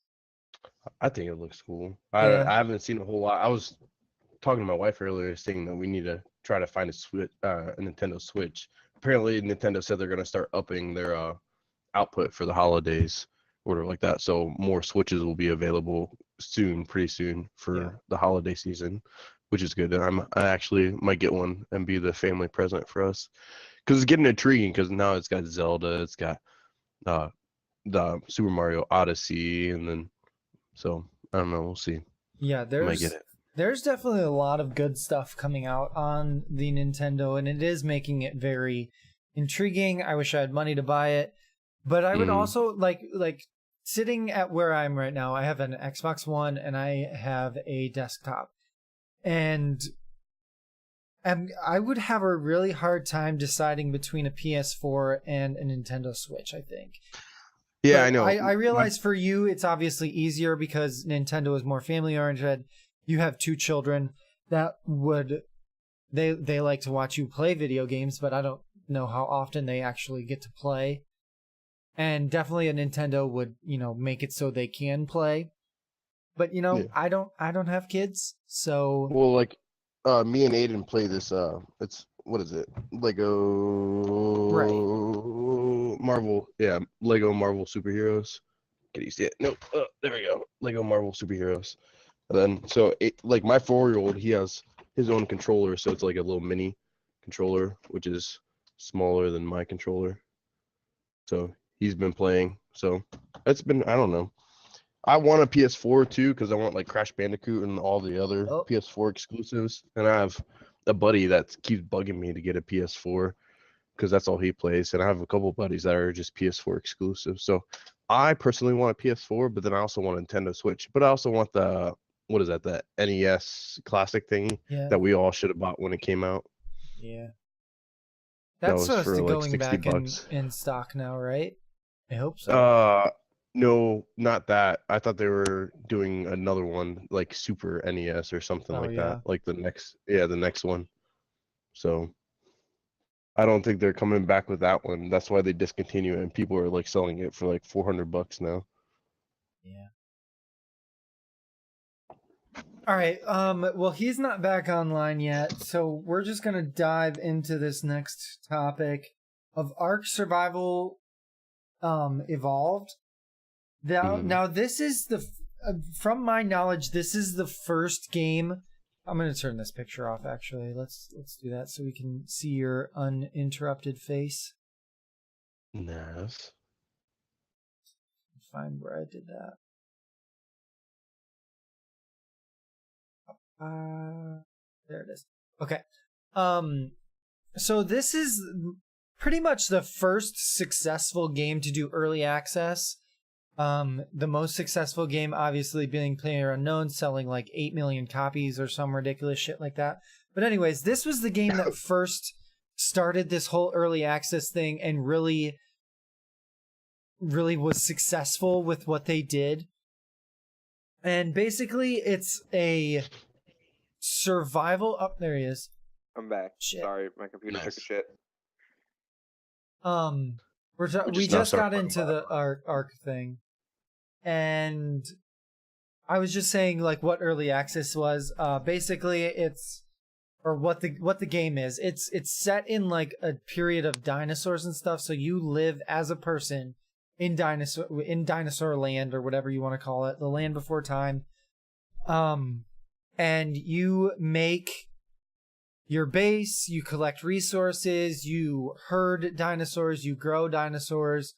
I think it looks cool. Yeah. I haven't seen a whole lot. I was talking to my wife earlier, saying that we need to try to find a Nintendo Switch. Apparently, Nintendo said they're going to start upping their output for the holidays, or like that. So more Switches will be available soon, pretty soon for the holiday season, which is good. And I actually might get one and be the family present for us, because it's getting intriguing. Because now it's got Zelda, it's got the Super Mario Odyssey, and then so I don't know. We'll see. Yeah, there's definitely a lot of good stuff coming out on the Nintendo, and it is making it very intriguing. I wish I had money to buy it, but I would also like sitting at where I'm right now, I have an Xbox One and I have a desktop. And I would have a really hard time deciding between a PS4 and a Nintendo Switch, I think. Yeah, but I know. I realize for you, it's obviously easier because Nintendo is more family-oriented. You have 2 children that would... They like to watch you play video games, but I don't know how often they actually get to play. And definitely a Nintendo would, make it so they can play. But yeah. I don't have kids, so well, like me and Aiden play this it's what is it? Lego Marvel. Yeah, Lego Marvel Superheroes. Can you see it? Nope. There we go. Lego Marvel Superheroes. And then so like my 4-year-old, he has his own controller, so it's like a little mini controller, which is smaller than my controller. So he's been playing. So it's been, I don't know. I want a PS4 too because I want like Crash Bandicoot and all the other PS4 exclusives. And I have a buddy that keeps bugging me to get a PS4 because that's all he plays. And I have a couple buddies that are just PS4 exclusives. So I personally want a PS4, but then I also want a Nintendo Switch. But I also want the, what is that, the NES classic thing that we all should have bought when it came out. Yeah. That's supposed to like going back in stock now, right? I hope so. No, not that. I thought they were doing another one, like Super NES or something that. Like the next one. So I don't think they're coming back with that one. That's why they discontinue it, and people are like selling it for like $400 now. Yeah. All right. Well, he's not back online yet, so we're just gonna dive into this next topic of Ark Survival Evolved. Now this is from my knowledge, this is the first game. I'm gonna turn this picture off. Actually, let's do that so we can see your uninterrupted face. Nice. Find where I did that. There it is. Okay. So this is pretty much the first successful game to do early access. The most successful game obviously being PlayerUnknown, selling like 8 million copies or some ridiculous shit like that. But anyways, this was the game that first started this whole early access thing and really was successful with what they did. And basically it's a survival there he is. I'm back. Shit. Sorry, my computer took a shit. We just got into the Ark thing, and I was just saying like what early access was. Basically, it's what the game is. It's set in like a period of dinosaurs and stuff. So you live as a person in dinosaur land or whatever you want to call it, the land before time. And you make your base, you collect resources, you herd dinosaurs, you grow dinosaurs.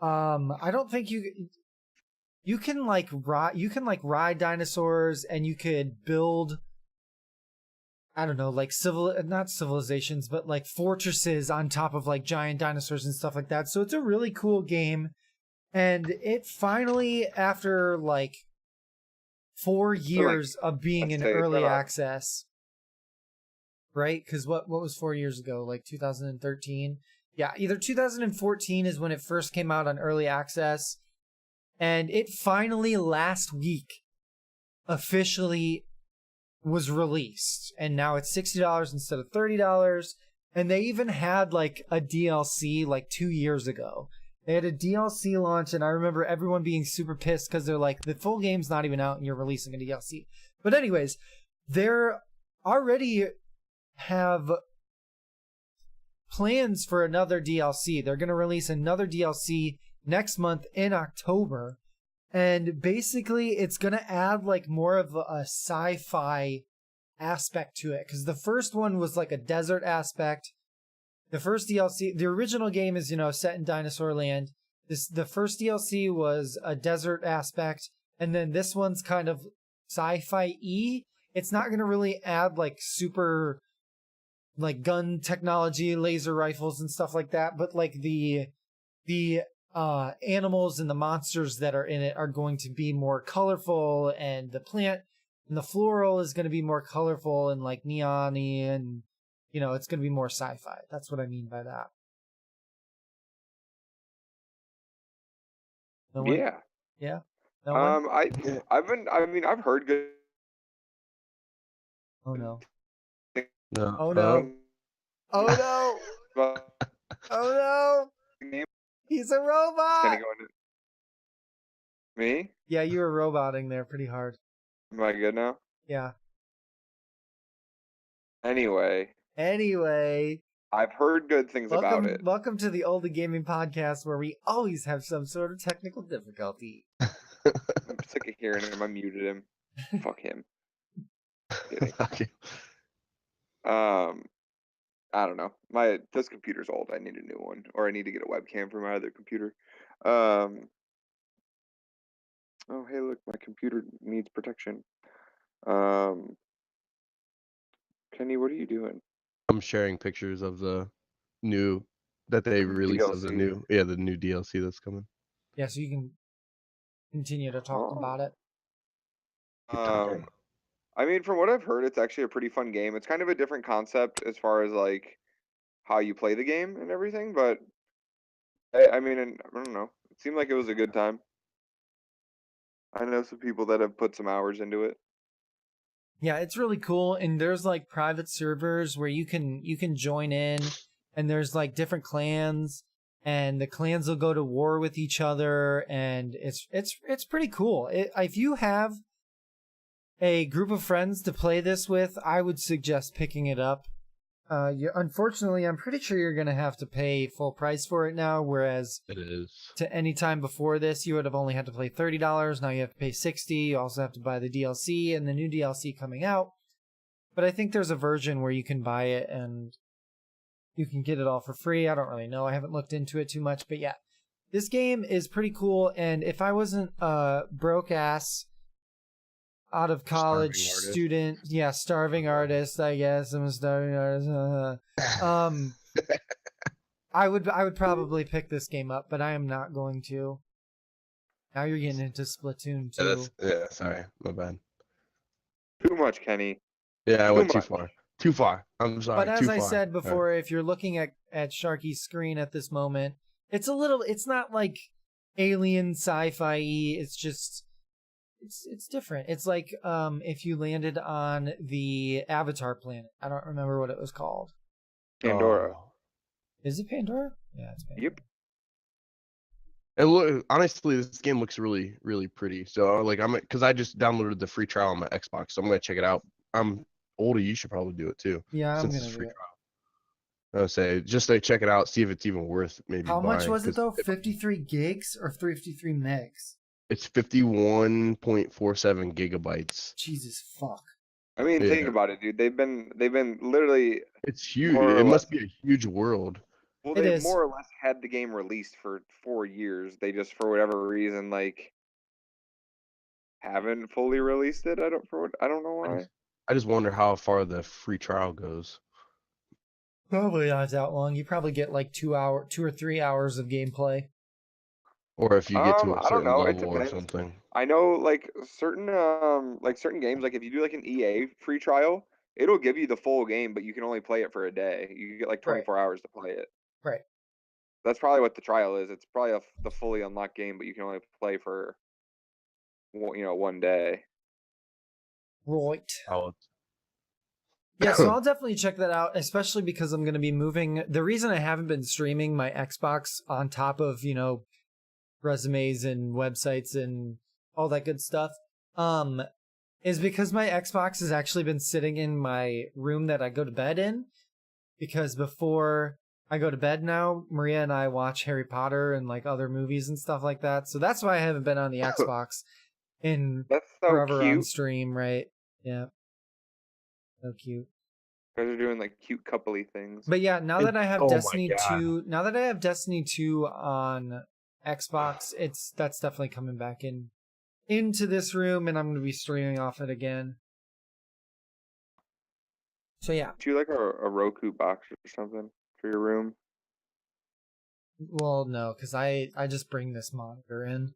I don't think you can ride dinosaurs, and you could build, I don't know, like not civilizations, but like fortresses on top of like giant dinosaurs and stuff like that. So it's a really cool game. And it finally, after like 4 years of being in early access, right? Because what was 4 years ago? Like 2013? Yeah, either 2014 is when it first came out on early access. And it finally last week officially was released. And now it's $60 instead of $30. And they even had like a DLC like 2 years ago. They had a DLC launch, and I remember everyone being super pissed because they're like, the full game's not even out and you're releasing a DLC. But anyways, they're already have plans for another DLC. They're going to release another DLC next month in October. And basically, it's going to add like more of a sci-fi aspect to it. Because the first one was like a desert aspect. The first DLC, the original game is, set in dinosaur land. The first DLC was a desert aspect. And then this one's kind of sci-fi-y. It's not going to really add like super like gun technology, laser rifles and stuff like that. But like the animals and the monsters that are in it are going to be more colorful, and the plant and the floral is going to be more colorful and like neon-y, and it's going to be more sci-fi. That's what I mean by that. No one? Yeah. Yeah. No one? I've heard good. Oh no. No. Oh no. Oh no. About Oh the no. game. He's a It's kind robot. of going to me. Yeah, you were roboting there pretty hard. Am I good now? Yeah. Anyway, I've heard good things about it. Welcome to the Oldy Gaming Podcast, where we always have some sort of technical difficulty. I'm sick of hearing him. I muted him. Fuck him. Kidding. Okay. I don't know. This computer's old. I need a new one, or I need to get a webcam for my other computer. Oh hey, look, my computer needs protection. Kenny, what are you doing? I'm sharing pictures of the new that they released of the new DLC that's coming. Yeah, so you can continue to talk about it. I mean, from what I've heard, it's actually a pretty fun game. It's kind of a different concept as far as like how you play the game and everything, but I mean, I don't know. It seemed like it was a good time. I know some people that have put some hours into it. Yeah, it's really cool, and there's like private servers where you can join in, and there's like different clans, and the clans will go to war with each other, and it's pretty cool. If you have a group of friends to play this with, I would suggest picking it up. Unfortunately, I'm pretty sure you're gonna have to pay full price for it now, whereas It is. to any time before this, you would have only had to pay $30. Now you have to pay $60. You also have to buy the DLC and the new DLC coming out. But I think there's a version where you can buy it and you can get it all for free. I don't really know. I haven't looked into it too much, but yeah, this game is pretty cool. And if I wasn't a broke ass out of college student, starving artist, I guess I'm a starving artist. I would probably pick this game up, but I am not going to. Now you're getting into Splatoon 2. Yeah, sorry, my bad. Too much, Kenny. Yeah, I went too far. Too far. I'm sorry. But as I said before, if you're looking at Sharky's screen at this moment, it's not like alien sci-fi. It's just it's different. It's like if you landed on the Avatar planet. I don't remember what it was called. Pandora. Is it Pandora? Yeah, it's Pandora. Yep. Honestly, this game looks really, really pretty. So because I just downloaded the free trial on my Xbox, so I'm gonna check it out. I'm Oldy, you should probably do it too. Yeah, since it's free trial. I would say just to check it out, see if it's even worth maybe. How much was it though? 53 gigs or 53 megs? It's 51.47 gigabytes. Jesus fuck. I mean, think about it, dude. They've been literally. It's huge. It must be a huge world. Well, they've more or less had the game released for 4 years. They just, for whatever reason, like haven't fully released it. I don't know why. I just wonder how far the free trial goes. Probably not that long. You probably get like 2 or 3 hours of gameplay. Or if you get to a certain level or depends. something. I know, like certain games, like if you do like an EA free trial, it'll give you the full game, but you can only play it for a day. You get like 24 hours to play it. Right. That's probably what the trial is. It's probably the fully unlocked game, but you can only play for 1 day. Right. Yeah, so I'll definitely check that out, especially because I'm going to be moving. The reason I haven't been streaming my Xbox on top of, resumes and websites and all that good stuff, is because my Xbox has actually been sitting in my room that I go to bed in. Because before I go to bed now, Maria and I watch Harry Potter and like other movies and stuff like that. So that's why I haven't been on the Xbox in forever on stream, right? Yeah. So cute. You guys are doing like cute coupley things. But yeah, now that I have Destiny 2 on Xbox, that's definitely coming back into this room, and I'm going to be streaming off it again. So yeah. Do you like a Roku box or something for your room? Well, no, because I just bring this monitor in.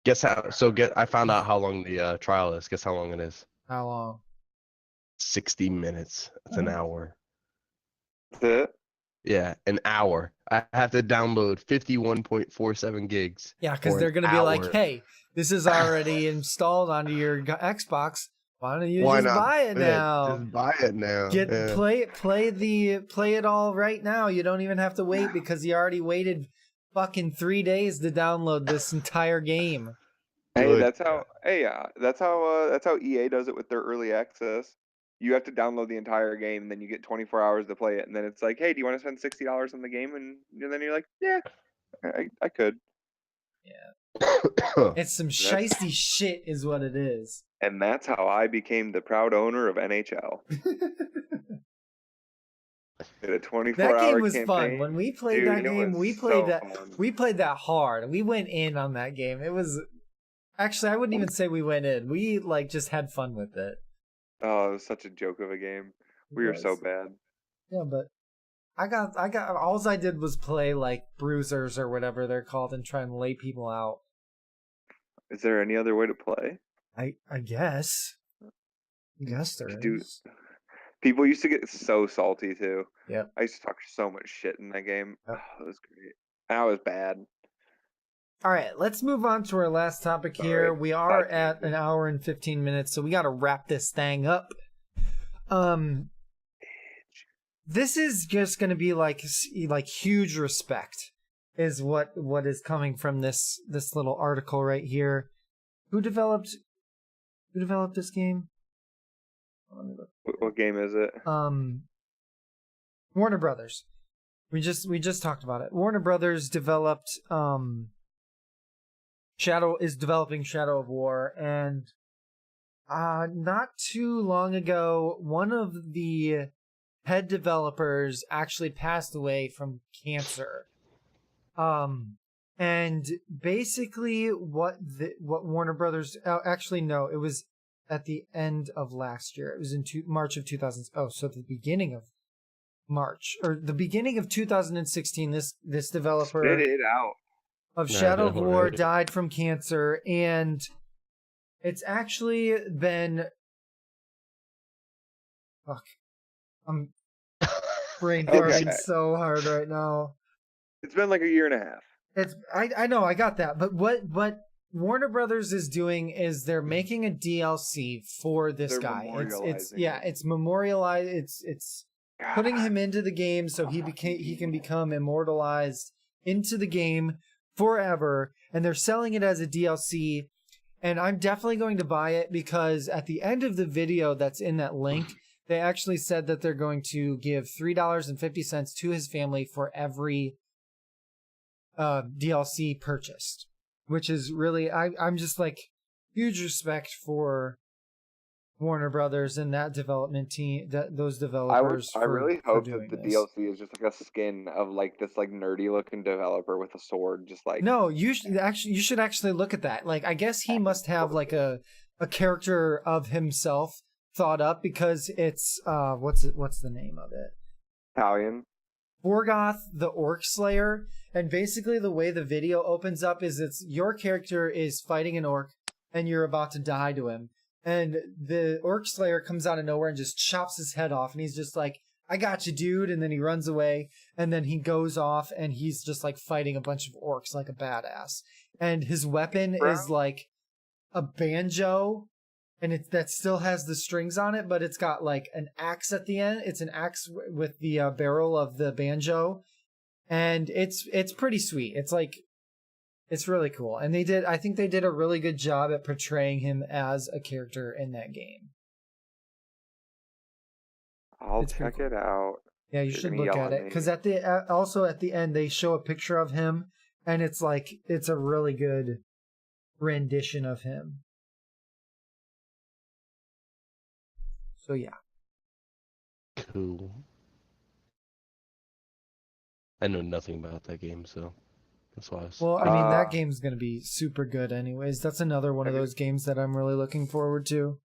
Guess how? I found out how long the trial is. Guess how long it is? How long? 60 minutes. It's an hour. That's it? Yeah, an hour. I have to download 51.47 gigs. Yeah, because they're gonna be like, "Hey, this is already installed onto your Xbox. Why don't you just buy it now? Just buy it now. Play it all right now. You don't even have to wait because you already waited fucking 3 days to download this entire game." Hey, that's how EA does it with their early access. You have to download the entire game, and then you get 24 hours to play it, and then it's like, hey, do you want to spend $60 on the game? And then you're like, yeah, I could. Yeah. It's some shisty shit is what it is. And that's how I became the proud owner of NHL. A 24-hour that game was campaign. Fun. When we played that game, we played that hard. We went in on that game. It was actually, I wouldn't even say we went in. We just had fun with it. Oh, it was such a joke of a game. We were so bad. Yeah, but I got all I did was play like bruisers or whatever they're called and try and lay people out. Is there any other way to play? I guess. I guess there is. People used to get so salty too. Yeah. I used to talk so much shit in that game. Yep. Oh, it was great. And I was bad. All right, let's move on to our last topic here. We are at an hour and 15 minutes, so we got to wrap this thing up. This is just going to be like huge respect is what is coming from this little article right here. Who developed this game? What game is it? Warner Brothers. We just talked about it. Warner Brothers developed is developing Shadow of War, and not too long ago, one of the head developers actually passed away from cancer. And basically what Warner Brothers actually no, it was at the end of last year. It was in March of 2000. Oh, so the beginning of March or the beginning of 2016. This developer spit it out. Of Shadow of War died from cancer, and it's actually been fuck. I'm brain farting so hard right now. It's been like a year and a half. I know, I got that. But what Warner Brothers is doing is they're making a DLC for this guy. It's memorialized. It's putting him into the game so he can become immortalized into the game forever, and they're selling it as a DLC, and I'm definitely going to buy it because at the end of the video that's in that link, they actually said that they're going to give $3.50 to his family for every DLC purchased, which is really I'm just like huge respect for Warner Brothers and that development team, those developers. I really hope that the DLC is just like a skin of like this like nerdy looking developer with a sword, just like. No, you should actually look at that. Like, I guess he must have like a character of himself thought up because it's what's the name of it? Italian. Morgoth the Orc Slayer, and basically the way the video opens up is it's your character is fighting an orc and you're about to die to him. And the Orc Slayer comes out of nowhere and just chops his head off. And he's just like, I got you, dude. And then he runs away. And then he goes off and he's just like fighting a bunch of orcs like a badass. And his weapon is like a banjo. And that still has the strings on it, but it's got like an axe at the end. It's an axe with the barrel of the banjo. And it's pretty sweet. It's really cool. And I think they did a really good job at portraying him as a character in that game. I'll check it out. Yeah, you should look at it. Because also at the end, they show a picture of him, and it's a really good rendition of him. So, yeah. Cool. I know nothing about that game, so... Well, I mean, that game's going to be super good anyways. That's another one of those games that I'm really looking forward to.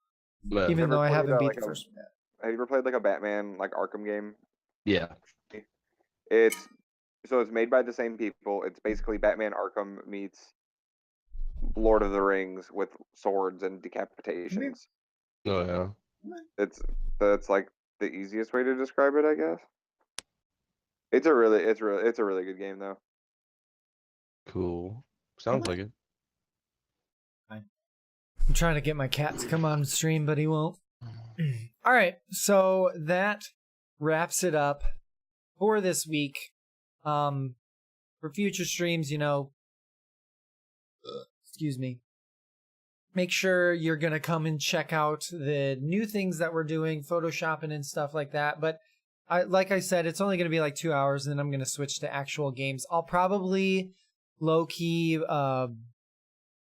Even though I haven't beat the first one yet. Have you ever played like a Batman, like Arkham game? Yeah. It's So it's made by the same people. It's basically Batman Arkham meets Lord of the Rings with swords and decapitations. Oh yeah. That's like the easiest way to describe it, I guess. It's a really good game though. Cool. Sounds like it. I'm trying to get my cat to come on stream, but he won't. All right, so that wraps it up for this week. For future streams, excuse me. Make sure you're gonna come and check out the new things that we're doing, photoshopping and stuff like that. But like I said, it's only gonna be like 2 hours, and then I'm gonna switch to actual games. I'll probably low key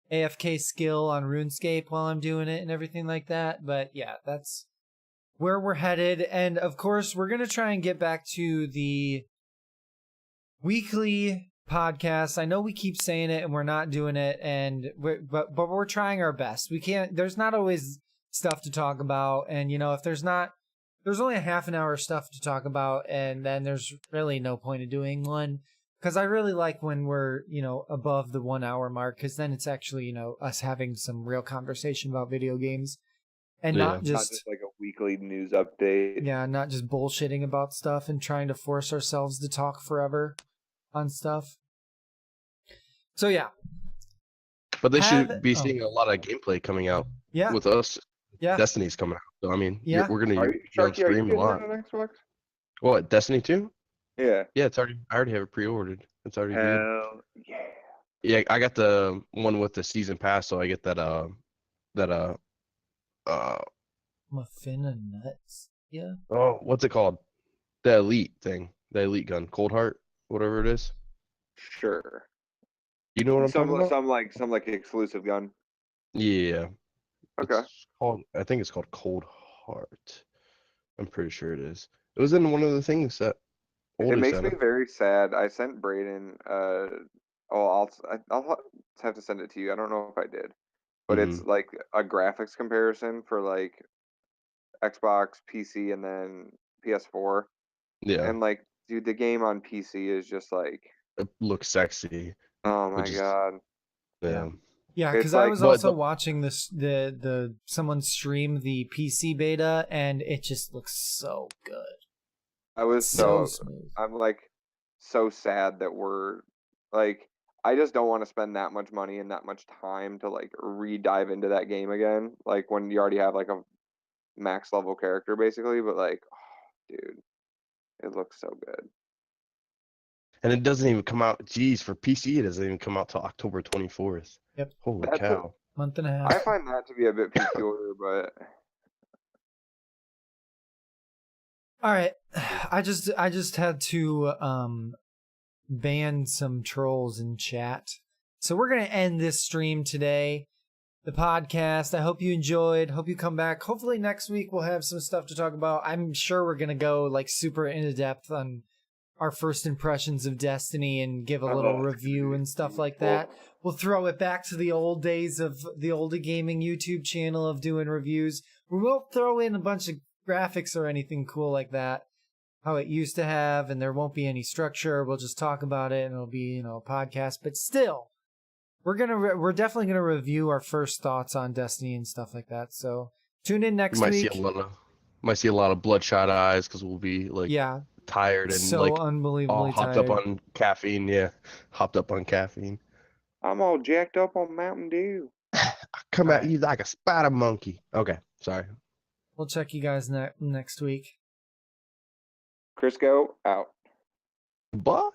AFK skill on RuneScape while I'm doing it and everything like that. But yeah, that's where we're headed. And of course, we're going to try and get back to the weekly podcast. I know we keep saying it and we're not doing it, but we're trying our best. There's not always stuff to talk about. And if there's only a half an hour of stuff to talk about, and then there's really no point of doing one. Because I really like when we're, above the 1 hour mark, because then it's actually, us having some real conversation about video games. And not just like a weekly news update. Yeah, not just bullshitting about stuff and trying to force ourselves to talk forever on stuff. So yeah. But they should be seeing a lot of gameplay coming out with us. Yeah. Destiny's coming out. So, I mean, we're going to Sharky, stream a lot. What, Destiny 2? Yeah. Yeah, it's already. I already have it pre-ordered. It's already good. Hell yeah. Yeah, I got the one with the season pass, so I get that muffin and nuts. Yeah. Oh, what's it called? The elite thing. The elite gun. Cold Heart, whatever it is. Sure. You know what I'm talking about? Some exclusive gun. Yeah. Okay. I think it's called Cold Heart. I'm pretty sure it is. It was in one of the things that Oldy It makes sent me us. very sad. I sent Brayden. I'll have to send it to you. I don't know if I did, but it's like a graphics comparison for like Xbox, PC, and then PS4. Yeah. And like, dude, the game on PC is just like. It looks sexy. Oh my god. Yeah. Yeah, because I was also watching the someone stream the PC beta, and it just looks so good. I was smooth. I'm like so sad that we're like, I just don't want to spend that much money and that much time to like re-dive into that game again. Like when you already have like a max level character basically, but like, oh, dude, it looks so good. And it doesn't even come out. Geez, for PC, it doesn't even come out till October 24th. Yep. Holy cow. Month and a half. I find that to be a bit peculiar, but. All right, I just had to ban some trolls in chat. So we're gonna end this stream today, the podcast. I hope you enjoyed. Hope you come back. Hopefully next week we'll have some stuff to talk about. I'm sure we're gonna go like super into depth on our first impressions of Destiny and give a little review and stuff like that. We'll throw it back to the old days of the Oldy Gaming YouTube channel of doing reviews. We won't throw in a bunch of graphics or anything cool like that, how it used to have, and there won't be any structure. We'll just talk about it, and it'll be, a podcast. But still, we're definitely gonna review our first thoughts on Destiny and stuff like that. So tune in next week. Might see a lot of bloodshot eyes because we'll be like tired and so like unbelievably hopped tired. up on caffeine. Yeah, hopped up on caffeine. I'm all jacked up on Mountain Dew. I come at you like a spider monkey. Okay, sorry. We'll check you guys next week. Crisco out. Bye.